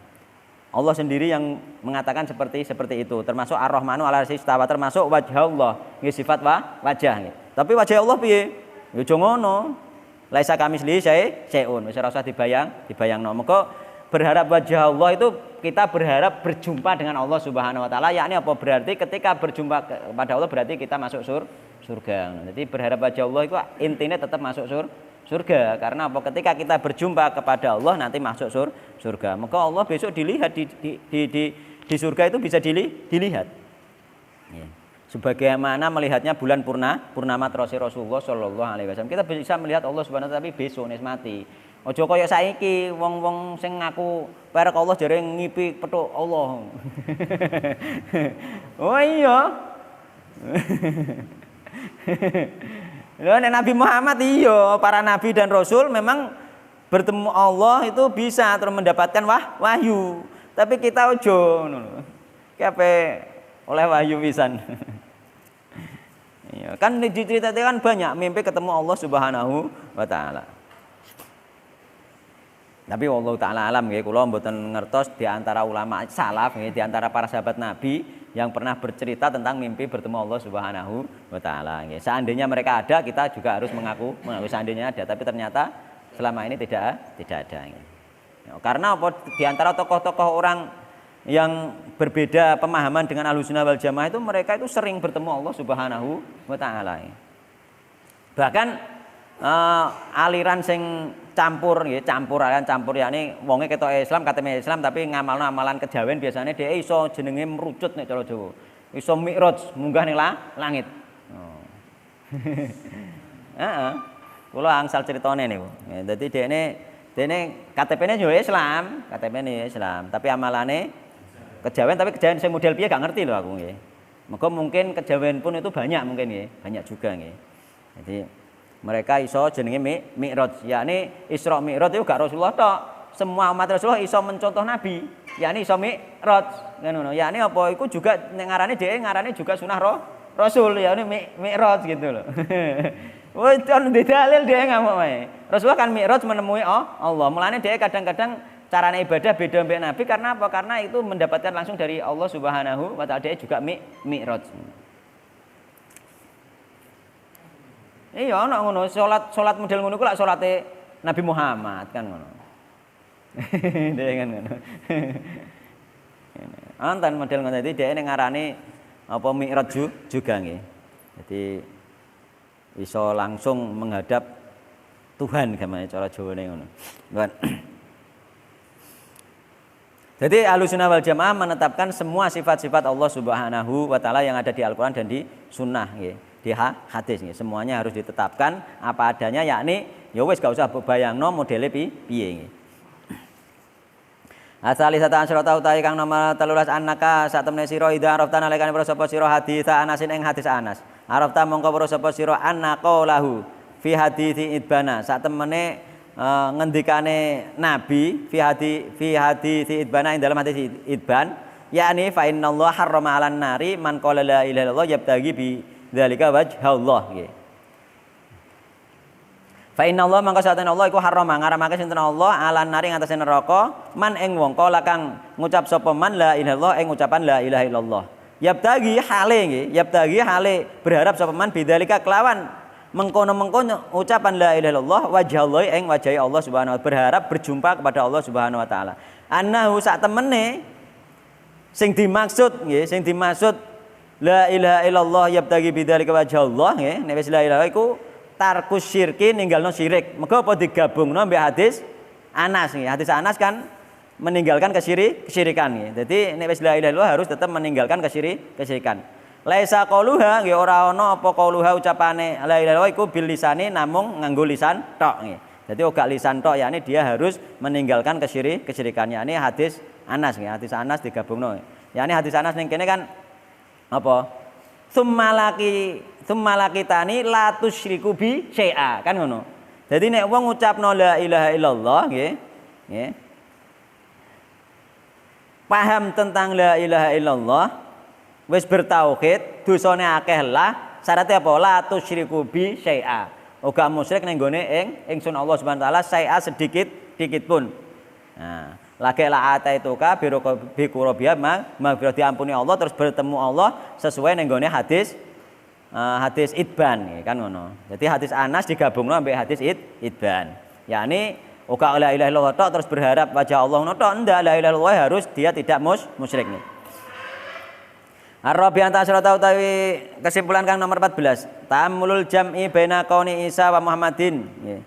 Allah sendiri yang mengatakan seperti itu, termasuk Ar-Rahmanu 'alal 'arsy istawa, termasuk wajah Allah, nggih sifat wajah nggih. Tapi wajah Allah piye? Ya aja ngono. Laisa kamitslihi syai'un. Wis ora usah dibayangno. Mengko berharap wajah Allah itu kita berharap berjumpa dengan Allah Subhanahu wa taala, yakni apa? Berarti ketika berjumpa kepada Allah berarti kita masuk surga. Jadi berharap wajah Allah itu intinya tetap masuk surga. Karena apa? Ketika kita berjumpa kepada Allah nanti masuk surga. Maka Allah besok dilihat di surga itu bisa dilihat. Ya. Sebagaimana melihatnya bulan purnama terus Rasulullah sallallahu alaihi wasallam. Kita bisa melihat Allah Subhanahu wa taala tapi besok nek mati. Aja kaya saiki wong-wong sing ngaku perek Allah jare ngipi petuk Allah. Oh iya. Lho nek Nabi Muhammad iya, para nabi dan rasul memang bertemu Allah itu bisa terus mendapatkan wahyu. Tapi kita ojo ngono lho. Kape oleh wahyu pisan. Iya, kan diceritakan kan banyak mimpi ketemu Allah Subhanahu wa taala. Tapi Allah taala alam nggih, kula mboten ngertos di antara ulama salaf nggih, di antara para sahabat Nabi yang pernah bercerita tentang mimpi bertemu Allah Subhanahu wa taala nggih. Seandainya mereka ada, kita juga harus mengaku seandainya ada, tapi ternyata selama ini tidak ada nggih. Karena apa, di antara tokoh-tokoh orang yang berbeda pemahaman dengan Ahlussunnah wal Jamaah itu mereka itu sering bertemu Allah Subhanahu wa taala. Bahkan aliran sing campur yakni wonge ketok Islam kateme Islam tapi ngamalno amalan kejawen biasanya dia iso jenenge merucut nek cara Jawa. Iso mi'raj munggah ning langit. Oh. Heeh. Kula angsal critane niku. Dadi dene KTP-ne yo Islam, KTP-ne Islam, tapi amalane kejawen, tapi kejawen sing model piye gak ngerti lho aku nggih. Mergo mungkin kejawen pun itu banyak mungkin nggih, banyak juga nggih. Jadi mereka iso jenenge mi'raj, yakni Isra Mi'raj itu gak Rasulullah tok. Semua umat Rasulullah iso mencontoh nabi, yakni iso mi'raj. Ngono, yakni apa iku juga nek ngarane juga sunah Rasul, yakni mi'raj gitu loh. Wah, kan dalil dia ngamuk wae. Rasulullah kan mi'raj menemui Allah. Mulane dia kadang-kadang carane ibadah beda mbek nabi karena apa? Karena itu mendapatkan langsung dari Allah Subhanahu wa taala, dia juga mi'raj. Iya ana ngono, salat model ngono ku lak salate Nabi Muhammad kan ngono. Dia kan ngono. Antan model ngono dadi dhek ning ngarani apa mi'raj juga nggih. Jadi iso langsung menghadap Tuhan gamane cara Jawane ngono. Jadi Ahlussunnah wal Jamaah menetapkan semua sifat-sifat Allah Subhanahu wa taala yang ada di Al-Qur'an dan di sunnah nggih. Di hadis nggih, semuanya harus ditetapkan apa adanya, yakni ya wis gak usah bayangno modele piye nggih. Asali sata asyrata utawi kang nomor 13 annaka sak temne sira idza arafta nalekane para sapa sira hadits Anasin ing hadis Anas. Arafta mongko para sapa sira annaqo lahu fi hadithi idbana sak temene ngendikane Nabi fi hadithi idbana ing dalam hadis idban, yakni fa innallaha harrama 'alan nari man qala la ilaha illallah yabtaghi bi dzalika wajhallah nggih. Fa innallaha mangka satene Allah iku harrama ngaramake sinten Allah alan nari ing atase neraka man ing wong kala kang ngucap sapa man la ilaha illallah ing ucapan la ilaha illallah. Yabtaghi hale nggih, yabtaghi hale berharap sapa man bidzalika kelawan mengkono-mengkono ucapan la ilaha illallah wajhallah ing wajahi Allah Subhanahu wa taala, berharap berjumpa kepada Allah Subhanahu wa taala. Annahu sak temene sing dimaksud nggih, sing dimaksud la ilaha illallah yabtaghi bidzalika wajhallah nggih, nek wis la ilaha iku tarkus syirki ninggalno syirik. Mergo apa digabungno mbek hadis Anas nggih. Hadis Anas kan meninggalkan kesyirikan nggih. Dadi nek wis la ilaha illallah harus tetap meninggalkan kesyirikan. Laisa qauluha nggih ora ana apa qauluha ucapane la ilaha illallah iku bil lisani namung nganggo lisan tok nggih. Dadi ora lisan tok yakni dia harus meninggalkan kesyirikannya. Ini hadis Anas nggih. Hadis Anas digabungno. Yakni hadis Anas ning kene kan apa? Tsummalaki tani la tusyriku bi syai'a kan ngono. Jadi nek wong ngucapno la ilaha illallah nggih, nggih. Paham tentang la ilaha illallah, wis bertauhid, dosane akeh lah, syaratnya apa? La tusyriku bi syai'a. Uga musyrik ning gone ingsun Allah Subhanahu wa taala syai'a sedikit pun. Nah, lagi la ataituka bi qurbiya maghfirah diampuni Allah terus bertemu Allah sesuai ning gone hadis idban kan ngono. Jadi hadis Anas digabungno ambek hadis idban. Yakni uga la ilaha illallah tok terus berharap wajah Allah ngono tok, ndak la ilaha illallah harus dia tidak musyrik nih. Ar-Rabi'ah tasyarata utawi kesimpulan kang nomor 14. Ta'ammulul jam'i baina qauni Isa wa Muhammadin nggih.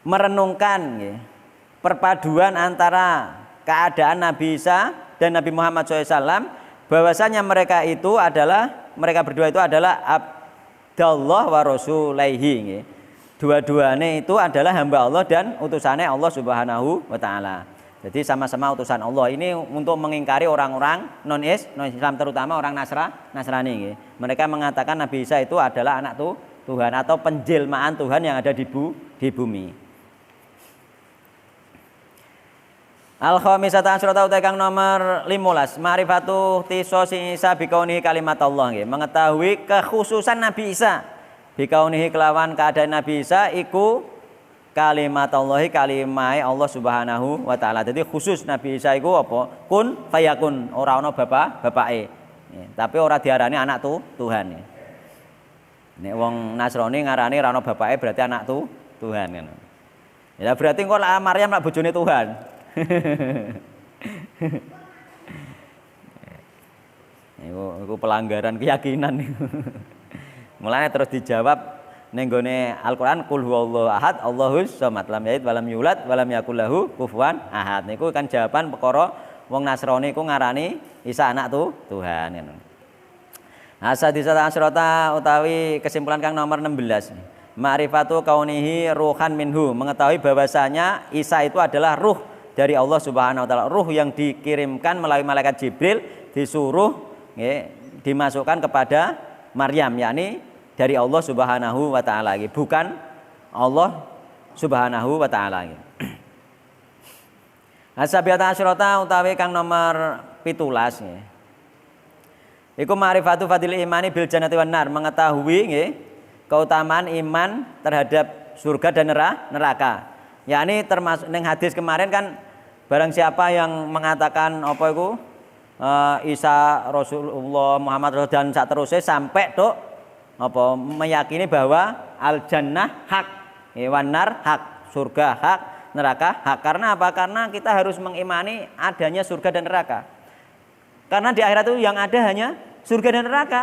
Merenungkan nggih. Perpaduan antara keadaan Nabi Isa dan Nabi Muhammad SAW, bahwasanya mereka berdua itu adalah abdallah wa rasulaihi. Dua-duanya itu adalah hamba Allah dan utusannya Allah Subhanahu wa taala. Jadi sama-sama utusan Allah. Ini untuk mengingkari orang-orang non-Islam terutama orang Nasrani. Mereka mengatakan Nabi Isa itu adalah anak Tuhan atau penjelmaan Tuhan yang ada di bumi. Al-khamisata asyrata utai kang nomor 15 ma'rifatu tisosi Isa bikaunihi kalimat Allah nggih. Mengetahui kekhususan Nabi Isa bikaunihi kelawan keadaan Nabi Isa iku kalimat Allah kalimai Allah Subhanahu wa taala. Jadi khusus Nabi Isa iku apa? Kun fayakun, ora ana bapake. Tapi ora diarani anak Tuhan. Nek wong Nasrani ngarani ora ana bapake berarti anak Tuhan kan. Ya berarti kok Maryam lak bojone Tuhan. Iku pelanggaran keyakinan. Mulane terus dijawab ning gone Al-Qur'an qul huwallahu ahad Allahus samad lam yalid walam yulad walam yakul lahu kufuwan ahad. Niku kan jawaban perkara wong Nasrani iku ngarani Isa anak Tuhan ngono. Asadisata asyrata utawi kesimpulan kang nomor 16. Ma'rifatu kaunihi ruhan minhu, mengetahui bahwasanya Isa itu adalah ruh dari Allah Subhanahu wa taala, ruh yang dikirimkan melalui malaikat Jibril disuruh dimasukkan kepada Maryam, yakni dari Allah Subhanahu wa taala, bukan Allah Subhanahu wa taala. As-sabiyata asyrata utawi kang nomor 17 nggih. Iku ma'rifatu fadil imani bil jannati wan nar, mengetahui nggih keutamaan iman terhadap surga dan neraka. Yakni termasuk ning hadis kemarin kan barang siapa yang mengatakan apa itu Isa Rasulullah Muhammad Rasul dan saterusnya sampai tok apa meyakini bahwa al jannah hak, wan nar hak, surga hak, neraka hak. Karena apa? Karena kita harus mengimani adanya surga dan neraka. Karena di akhirat itu yang ada hanya surga dan neraka.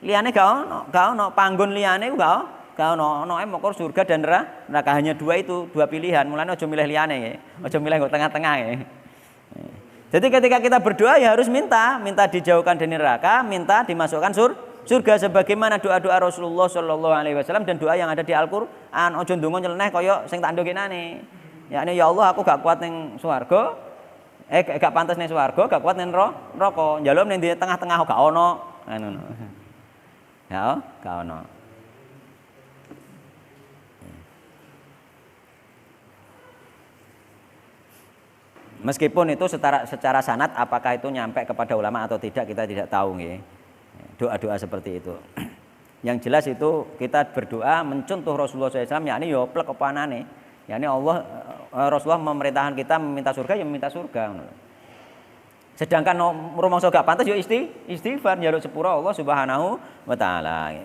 Liyane gak ono panggon liyane gak ono mokor surga dan neraka, hanya dua itu, dua pilihan. Mulane aja milih liyane nggih. Aja milih kok tengah-tengah nggih. Jadi ketika kita berdoa ya harus minta dijauhkan dari neraka, minta dimasukkan surga sebagaimana doa-doa Rasulullah sallallahu alaihi wasallam dan doa yang ada di Al-Qur'an. Aja ndonga nyeleneh kaya sing tak ndokenane. Yakni ya Allah aku gak kuat ning swarga. Gak pantes ning swarga, gak kuat ning neraka. Njaluk ning di tengah-tengah gak ono. Ngono. Ya, gak ono. Meskipun itu secara sanad apakah itu nyampe kepada ulama atau tidak kita tidak tahu nggih. Doa-doa seperti itu. Yang jelas itu kita berdoa mencontoh Rasulullah SAW, yakni yo plek kepanane. Yakni Rasulullah memerintahkan kita meminta surga ya meminta surga. Sedangkan rumangsa gak pantes yo istighfar njaluk sepura Allah Subhanahu wa taala.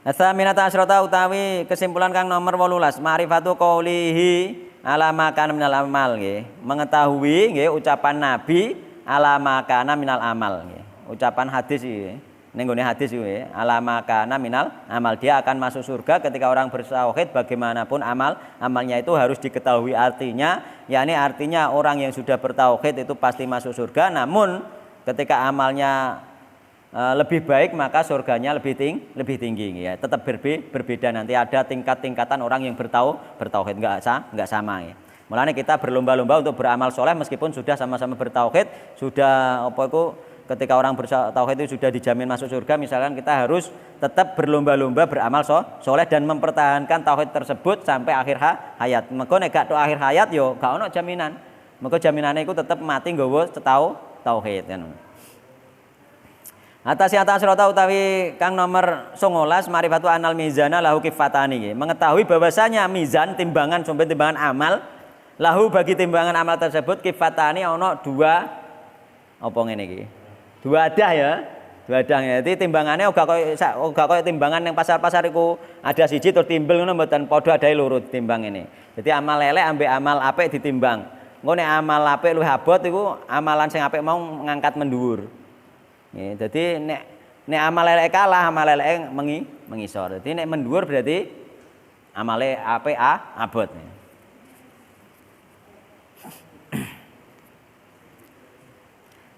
As-saminata asyrata utawi kesimpulan kang nomor 18 ma'rifatu qaulihi ala ma kana minal amal nggih. Mengetahui nggih ucapan Nabi ala ma kana minal amal nggih. Ucapan hadis iki ning gone hadis iki ala ma kana minal amal, dia akan masuk surga ketika orang bertauhid bagaimanapun amalnya itu harus diketahui artinya, yakni artinya orang yang sudah bertauhid itu pasti masuk surga, namun ketika amalnya lebih baik maka surganya lebih tinggi ya. Tetap berbeda nanti ada tingkat-tingkatan orang yang bertauhid enggak sama ya. Mulanya kita berlomba-lomba untuk beramal soleh meskipun sudah sama-sama bertauhid, sudah apa itu ketika orang bertauhid itu sudah dijamin masuk surga, misalkan kita harus tetap berlomba-lomba beramal soleh dan mempertahankan tauhid tersebut sampai akhir hayat. Mengko nek gak tok akhir hayat yo gak ono jaminan. Mengko jaminane iku tetap mati nggawa tauhid kan. Atas rota utawi kang nomor 19 ma'rifatu anal mizana lahu kifatani. Mengetahui bahwasanya mizan timbangan sumber timbangan amal lahu bagi timbangan amal tersebut kifatani ono dua apa ngene iki. Dua adah ya. Dua adah ya. Jadi timbangannya uga koyo timbangan yang pasar-pasar iku ada siji terus timbel ngono mboten padha adahe loro timbang ini. Jadi amal elek ambek amal apik ditimbang. Engko nek amal apik luwih abot iku amalan sing apik mau ngangkat mendhuwur. Ya, jadi nek amal elek kalah, amal elek mengisor. Jadi nek mendhuwur berarti amale apik abot.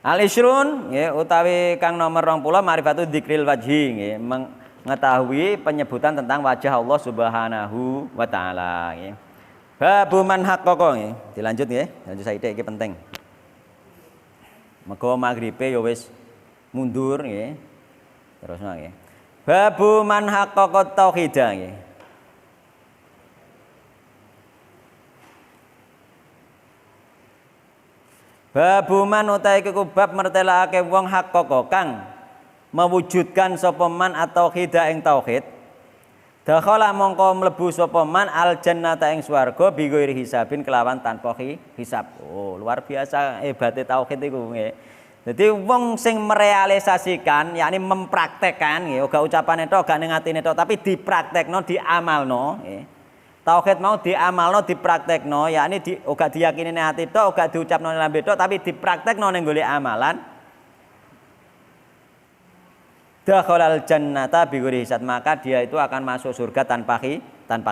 Al-isrun ya, utawi kang nomor 20 ma'rifatu dzikril wajhi nggih, mengetahui penyebutan tentang wajah Allah Subhanahu wa taala nggih. Babu man haqqaqa nggih. Dilanjut nggih. Lanjut saithik iki penting. Mergo maghribe ya wis mundur nggih. Terusna nggih. Babu man haqqaqa tauhid nggih. Babu man utahe iku bab mertelakake wong haqqaqa kang mewujudkan sapa man atau hida ing tauhid. Dakhala mongko mlebu sapa man al jannata ing swarga bi ghairi hisabin kelawan tanpa hisab. Oh, luar biasa hebate tauhid iku nggih. Dadi wong sing merealisasikan yakni mempraktekkan nggih, uga ucapane tok, gak ning atine tok, tapi dipraktekno, diamalno nggih. Tauhid mau diamalno, dipraktekno, yakni uga diyakini ning ati tok, uga diucapno ning lambe tok, tapi dipraktekno ning golek amalan. Dakhalal jannata bi ghairi hisab, maka dia itu akan masuk surga tanpa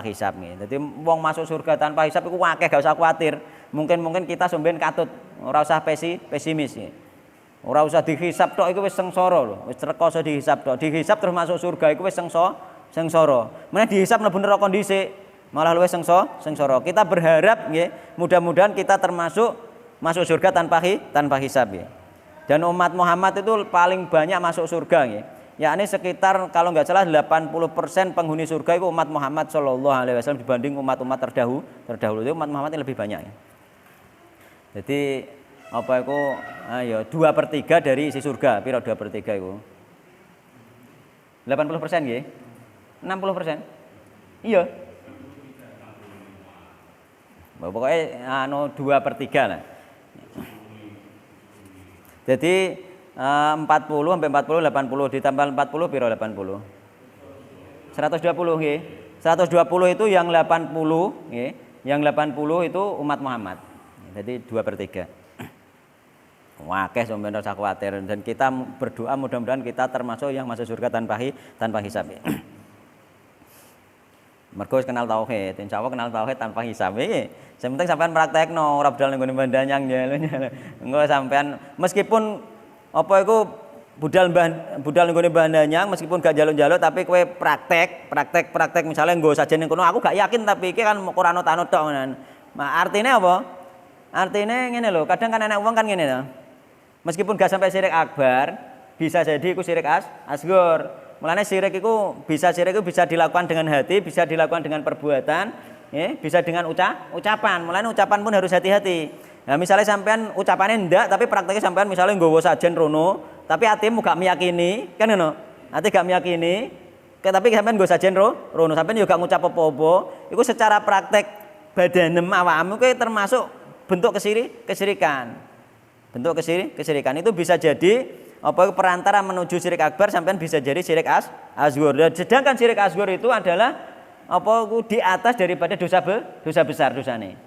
hisab nggih. Dadi wong masuk surga tanpa hisab iku akeh, gak usah kuwatir. Mungkin kita sampeyan katut, ora usah pesimis nggih. Ora usah dihisab tok iku wis sengsara lho. Wis rekoso dihisab tok. Dihisab terus masuk surga iku wis sengsara. Meneh dihisab mlebu neraka dhisik, malah luwih sengsara. Kita berharap nggih, mudah-mudahan kita termasuk masuk surga tanpa hisab nggih. Dan umat Muhammad itu paling banyak masuk surga nggih. Yakni sekitar kalau nggak salah 80% penghuni surga itu umat Muhammad Shallallahu Alaihi Wasallam dibanding umat-umat terdahulu itu umat Muhammad yang lebih banyak. Jadi apa itu? Ayo 2/3 dari isi surga. Piro 2/3 itu? 80% nggih? 60%? Iya. Pokoknya 2/3 lah. Jadi 40 sampai 40 80 ditambah 40 piro 80. 120 nggih. 120 itu yang 80 nggih. Yang 80 itu umat Muhammad. Jadi 2/3. Wah, akeh sampeyan ora usah kuwatir dan kita berdoa mudah-mudahan kita termasuk yang masuk surga tanpa hisab. Mergo kenal tauhid, insyaallah kenal tauhid tanpa hisab. Sing penting sampean praktekno, ora budal ning ngene bandanyang ya. Engko sampean meskipun apa iku budal ning ngene bandanyang meskipun gak jaluk-jaluk tapi kowe praktek misalnya nggo sajen ning kono aku gak yakin tapi iki kan ora anut-anut tok ngono. Nah, artinya apa? Artinya ngene lho, kadang kan anak wong kan ngene lho. Meskipun gak sampai syirik akbar, bisa jadi iku syirik asghar. Mulane syirik itu bisa dilakukan dengan hati, bisa dilakukan dengan perbuatan, ya, bisa dengan ucapan. Mulane ucapan pun harus hati-hati. Nah, misalnya sampean ucapannya ndak, tapi prakteknya sampean misalnya nggawa sajen rono, tapi hatimu gak meyakini, kan ngono. Hati gak meyakini, tapi sampean nggawa sajen rono, sampean juga ngucap apa-apa, iku secara praktek badanem awakmu kuwi termasuk bentuk kesyirikan. Bentuk kesyirikan itu bisa jadi apa perantara menuju syirik akbar sampean bisa jadi syirik asghar. Sedangkan syirik asghar itu adalah apa di atas daripada dosa besar dosane.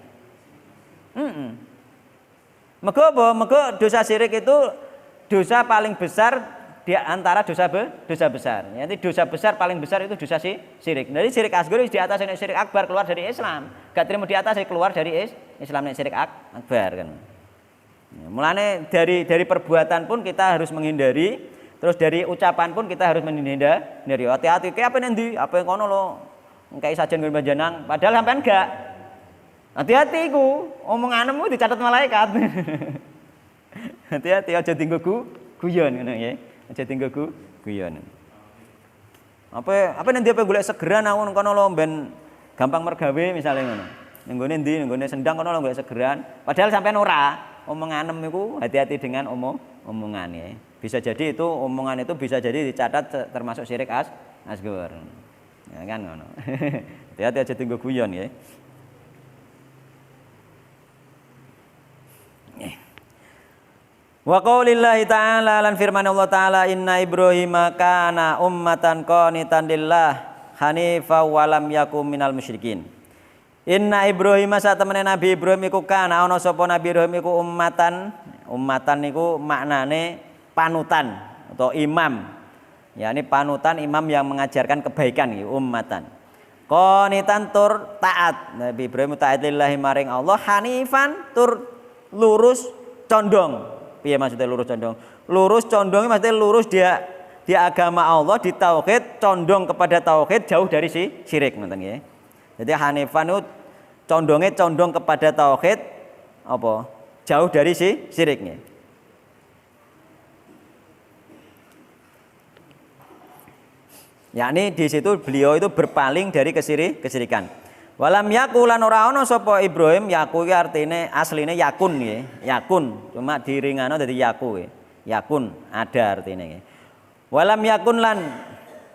Mergo dosa syirik itu dosa paling besar di antara dosa besar. Jadi dosa besar paling besar itu dosa syirik. Jadi syirik asghar di atas syirik akbar keluar dari Islam. Gak terima di atas keluar dari Islam nek syirik akbar kan. Mulane dari perbuatan pun kita harus menghindari, terus dari ucapan pun kita harus menghindari. Hati-hati ki apa ndi? Apa yang kono lho. Engkai sajen nggon panjenengan, padahal sampean gak. Hati-hati iku, omonganmu dicatat malaikat. Hati-hati aja dienggo guyon ngono nggih. Aja dienggo guyon. Apa ndi apa golek segeran aku kono lho ben gampang mergawe misalnya ngono. Ning gone ndi? Ning gone sendang kono lho golek segeran, padahal sampean ora. Omonganem itu hati-hati dengan omongan ya. Bisa jadi itu omongan itu bisa jadi dicatat termasuk syirik asghar. Ya kan ngono. Hati-hati aja tinggo guyon ya. Wa qaulillahi ta'ala lan firman Allah taala inna Ibrahima kana ummatan qanitan lillah hanifa wa lam yakum minal musyrikin. Inna Ibrahim sak temene Nabi Ibrahim iku kana ana sapa Nabi Ibrahim iku ummatan niku maknane panutan atau imam. yakni panutan imam yang mengajarkan kebaikan iki ummatan. Qanitan tur taat. Nabi Ibrahim taat lillahi maring Allah, hanifan tur lurus condong. Piye maksudnya lurus condong? Lurus condong maksudnya lurus dia agama Allah, di tauhid, condong kepada tauhid, jauh dari syirik ngoten nggih. Jadi hanifan itu condong kepada tauhid apa? Jauh dari syiriknya. Yakni di situ beliau itu berpaling dari kesyirikan. Walam yakulan ora ana sapa Ibrahim, yaku iki artine asline yakun nggih. Yakun, cuma diringano dadi yaku nggih. Yakun ada artine nggih. Walam yakun lan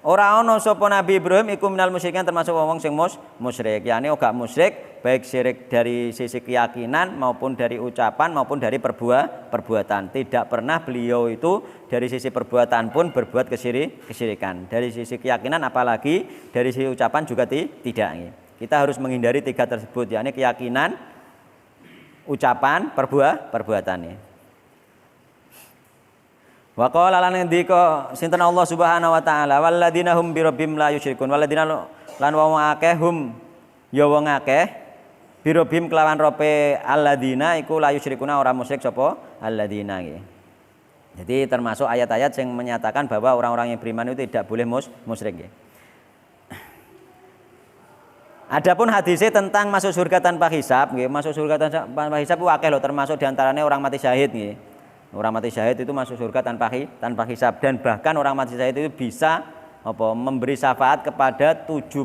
ora ana sapa Nabi Ibrahim iku minal musyrikin termasuk wong sing musyrik. Yani ora musyrik baik syirik dari sisi keyakinan maupun dari ucapan maupun dari perbuatan. Tidak pernah beliau itu dari sisi perbuatan pun berbuat kesyirikan. Dari sisi keyakinan apalagi dari sisi ucapan juga tidak. Kita harus menghindari tiga tersebut, yakni keyakinan, ucapan, perbuatan. Wa qala lan ngendika sinten Allah Subhanahu wa taala walladzina hum bi rabbihim la yusyrikun walladzina lan wong akeh hum ya wong akeh bi rabbihim kelawan rope alladzina iku la yusyrikuna ora musyrik sapa alladzina nggih. Jadi termasuk ayat-ayat yang menyatakan bahwa orang-orang yang beriman itu tidak boleh musyrik nggih. Adapun hadisnya tentang masuk surga tanpa hisab nggih, masuk surga tanpa hisab ku akeh lho, termasuk diantaranya orang mati syahid nggih. Orang mati syahid itu masuk surga tanpa hisab dan bahkan orang mati syahid itu bisa memberi syafaat kepada 70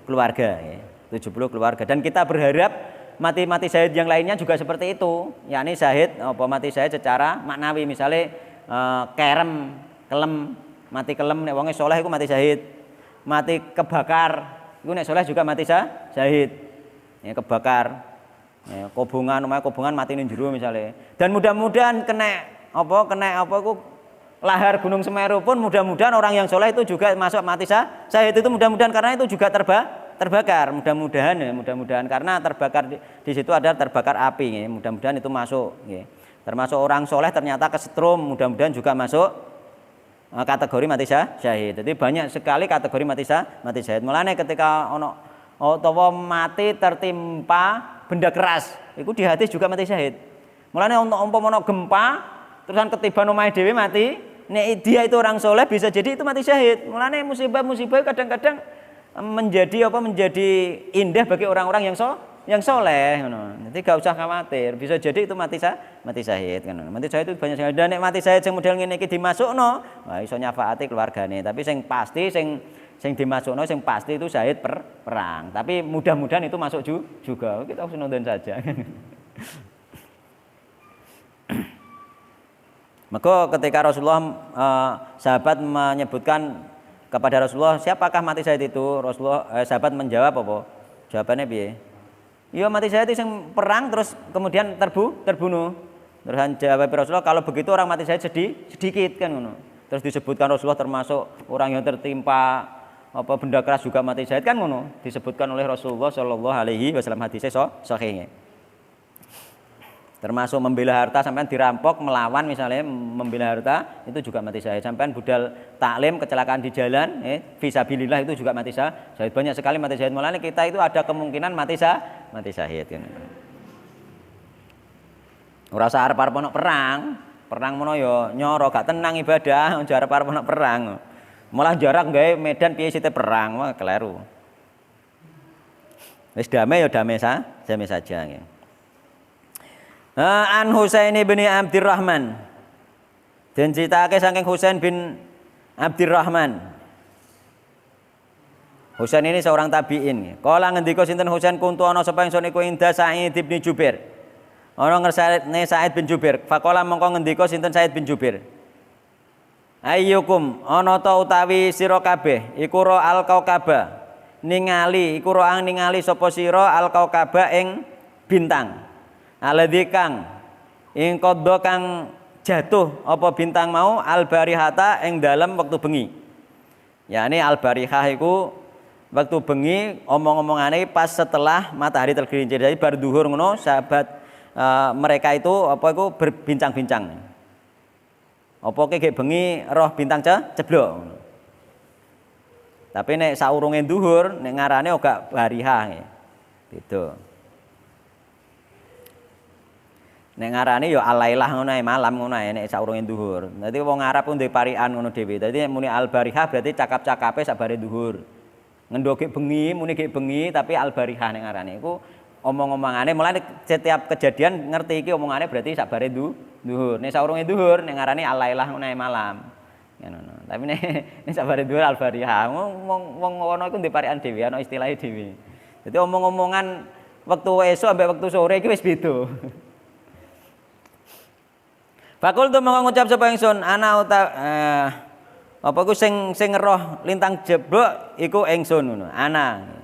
keluarga ya. 70 keluarga dan kita berharap mati syahid yang lainnya juga seperti itu, yakni syahid mati syahid secara maknawi, misalnya mati kelem nek wonge saleh iku mati syahid. Mati kebakar iku nek saleh juga mati syahid. Ya kebakar. Ya, kobongan mati ning jero misalnya. Dan mudah-mudahan kena iku lahar Gunung Semeru pun mudah-mudahan orang yang soleh itu juga masuk mati syahid itu mudah-mudahan karena itu juga terbakar. Mudah-mudahan karena terbakar di situ ada terbakar api ya. Mudah-mudahan itu masuk ya. Termasuk orang soleh ternyata kesetrum, mudah-mudahan juga masuk kategori mati syahid. Jadi banyak sekali kategori mati syahid. Mulane ketika utawa mati tertimpa benda keras, itu di hadis juga mati syahid. Mulane umpama gempa, terusan ketiban omahe dhewe mati, nek dia itu orang soleh bisa jadi itu mati syahid. Mulane musibah kadang-kadang menjadi indah bagi orang-orang yang soleh. Jadi gak usah khawatir, bisa jadi itu mati syahid. Mati syahid itu banyak sekali. Dan nek mati syahid yang model ngene iki dimasukno, wah iso nyafaati keluargane. Tapi sing pasti sing dimasukno sing pasti itu syahid perang. Tapi mudah-mudahan itu masuk juga. Kita harus nonton saja. Maka ketika Rasulullah sahabat menyebutkan kepada Rasulullah, siapakah mati syahid itu? Sahabat menjawab apa? Jawabannya piye? Iya mati syahid itu yang perang terus kemudian terbunuh. Terus jawab Rasulullah, kalau begitu orang mati syahid sedikit kan ngono. Terus disebutkan Rasulullah termasuk orang yang tertimpa benda keras juga mati syahid kan ngono, disebutkan oleh Rasulullah sallallahu alaihi wasallam hadisnya sahih. Termasuk membela harta sampean dirampok melawan misalnya membela harta itu juga mati syahid. Sampean budal taklim kecelakaan di jalan fisabilillah itu juga mati syahid. Banyak sekali mati syahid. Mulane kita itu ada kemungkinan mati syahid kan. Ora usah arep-arep ono perang mono ya nyoro gak tenang ibadah, arep-arep ono perang. Malah jarak gawe medan piye site perang, wah keliru. Wis damai ya damai saja nggih. An Husain bin Abdurrahman. Den critake saking Husain bin Abdurrahman. Husain ini seorang tabi'in. Kala ngendika sinten Husain kuntu ana sapa ingsun iku inda Sa'id bin Jubair. Ana ngersane Sa'id bin Jubair. Faqala mongko ngendika sinten Sa'id bin Jubair. Ayyukum ana ta utawi sira kabeh iku ra al-kaukaba ningali iku ra ningali sapa sira al-kaukaba ing bintang alladzi kang ing qadha kang jatuh apa bintang mau al-barihata ing dalem wektu bengi. Yani al-barihah iku wektu bengi omong-omongane pas setelah matahari tergelincir. Jadi bar zuhur ngono sahabat mereka itu berbincang-bincang. Apa kek bengi roh bintang ceblok. Tapi nek saurunge dhuwur nek ngarane ora barihah. Beda. Nek ngarane ya alailah ngono ae malam ngono ae nek saurunge dhuwur. Dadi wong Arab pun duwe parikan ngono dhewe. Dadi muni al-barihah berarti cakap-cakape sabare dhuwur. Ngendoke bengi muni gek bengi tapi al-barihah nek ngarane iku omong-omongane mulane setiap kejadian ngerti iki omongane berarti sabare duhur. Nek saurunge duhur nek ngarani alailah ngono malam. Ngono. Tapi nek sabare duhur albariyah. Wong ngono iku ndek parikan dhewe ana istilahe dhewe. Dadi omong-omongan wektu esuk ambek wektu sore iki wis beda. Fakul tu mongko ngucap sapa ingsun ana apa iku sing ngeroh lintang jeblok iku ingsun ngono. Ana.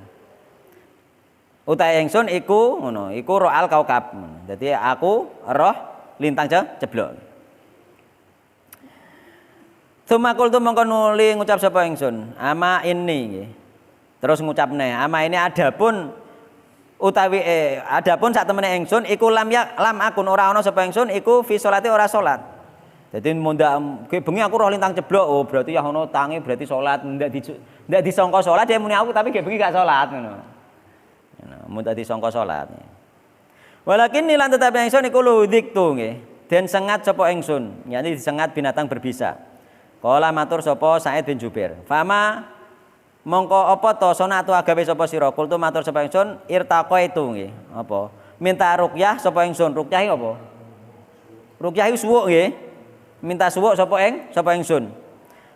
Utahe ingsun iku ngono, iku ro'al kaukab. Dadi aku roh lintang jeblok. Sumakul tu mongko nuli ngucap sapa ingsun, ama ini nggih. Terus ngucapne, ama ini adapun utawi adapun sak temene ingsun iku lam akun ora ana sapa ingsun iku fi sholati ora salat. Dadi mundak bengi aku roh lintang jeblok, oh berarti ya ono tangi berarti salat, ndak disangka salat dia muni aku tapi ge bengi gak salat ngono. Mundak disangka salat. Walakin nilan tetapi ingsun iku ludiktu nggih, den sengat sapa ingsun, yakni disengat binatang berbisa. Kala matur sapa Sa'id bin Jubair. Fama mongko apa to sonatu agawe sapa sira? Kultu matur sapa ingsun irtaqaitu nggih. Apa? Minta ruqyah sapa ingsun. Ruqyah iki apa? Ruqyah iku suwuk nggih. Minta suwuk sapa ingsun.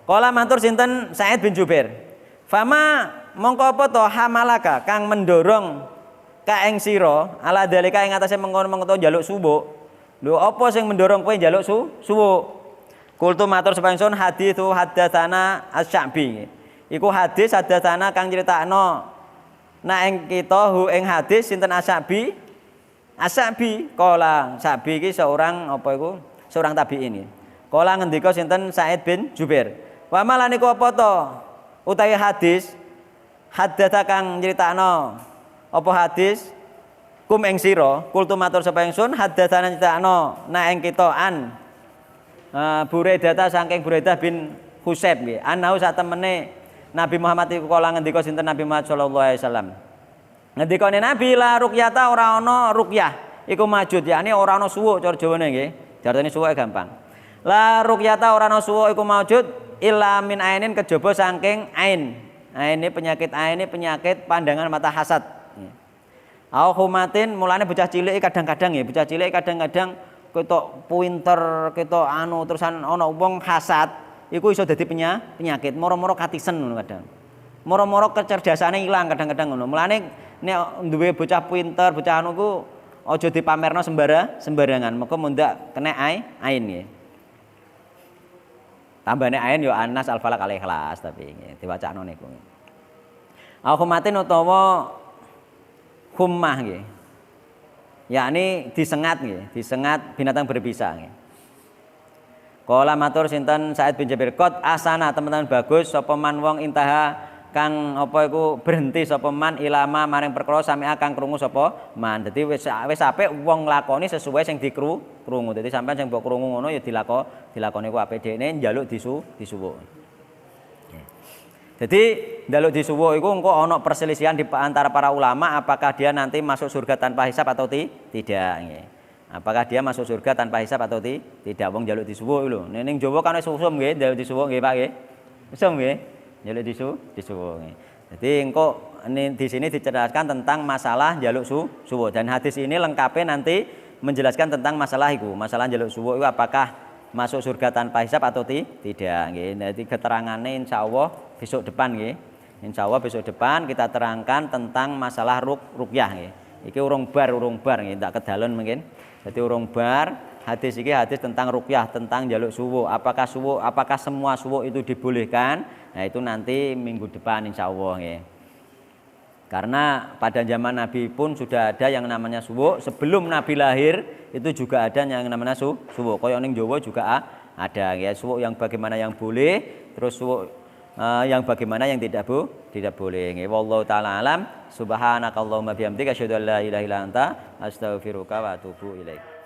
Kala matur sinten Sa'id bin Jubair. Fama mongko apa to hamalaka kang mendorong ka ing sira ala dalika ing atase mengkono-mengkono njaluk suwuk. Lho apa sing mendorong kowe njaluk suwuk? Kultu matur sapa ingsun haditsu haddatsana Asy-Sya'bi. Iku hadis haddatsana kang critakno nek ing kita hu ing hadis sinten Asy-Sya'bi. Asy-Sya'bi kala Sya'bi iki seorang apa iku? Seorang tabi'in. Kala ngendika sinten Sa'id bin Jubair. Wa malan iku apa to? Utawi hadis haddatsa kang critakno apa hadis kum ing sira kultu matur sapa ingsun haddatsana critakno nek ing kita an Buraidah saking Buraidah bin Husayb nggih. Anau sak temene Nabi Muhammad iku kala ngendika sinten Nabi Muhammad sallallahu alaihi wasallam. Ngendikane Nabi la ruqyata ora ana ruqyah iku majud yakni ora ana suwuk cara Jawane nggih. Jartane suwuke gampang. La ruqyata ora ana suwuk iku majud illa min ainin kejaba saking ain. Ain ini penyakit pandangan mata hasad. Au humatin mulane bocah cilik kadang-kadang ya, bocah cilik kadang-kadang ketok pinter, ketok anu terusan ana wong hasad, iku iso dadi penyakit, moro-moro katisen ngono kadang. Moro-moro kecerdasane ilang kadang-kadang ngono. Mulane nek duwe bocah pinter, bocah anu ku aja dipamerno sembarangan, mergo mundak kena ain nggih. Tambane ain yo Anas Al-Falaq Al-Ikhlas tapi diwacakno niku. Al-Khumatin utawa hummah nggih. Yakni disengat nggih, disengat binatang berbisa nggih. Kala matur sinten Sa'id bin Jubair qad asana teman-teman bagus sapa man wong intaha kang apa iku berhenti sapa man ilama maring perkara sami kang krungu sapa man. Dadi wis apik wong nglakoni sesuai sing dikrungu. Dadi sampean sing mbok krungu ngono ya dilakoni ku apik dekne njaluk disuwuk. Jadi njaluk disuwuk iku engko ana perselisihan di antara para ulama apakah dia nanti masuk surga tanpa hisab atau tidak nggih. Apakah dia masuk surga tanpa hisab atau tidak? Wong njaluk disuwuk lho. Ning Jawa kan wis usum nggih njaluk disuwuk nggih Pak nggih. Usum nggih. Njaluk disuwuk nggih. Jadi engko di sini diceritakan tentang masalah njaluk suwuk dan hadis ini lengkapnya nanti menjelaskan tentang masalah itu. Masalah njaluk suwuk itu apakah masuk surga tanpa hisab atau tidak nggih. Nanti keterangannya insyaallah besok depan nggih. Insyaallah besok depan kita terangkan tentang masalah ruqyah nggih. Iki urung bar nggih, tak kedalon mungkin. Jadi urung bar, hadis iki hadis tentang ruqyah, tentang njaluk suwuk. Apakah semua suwuk itu dibolehkan? Nah, itu nanti minggu depan insyaallah nggih. Karena pada zaman Nabi pun sudah ada yang namanya suwuk. Sebelum Nabi lahir itu juga ada yang namanya suwuk. Kaya ning Jawa juga ada ya suwuk yang bagaimana yang boleh, terus suwuk yang bagaimana yang tidak boleh. Nggih wallahu taala alam. Subhanakallahumma bihamdika asyhadu an la ilaha illa anta astaghfiruka wa atubu ilaik.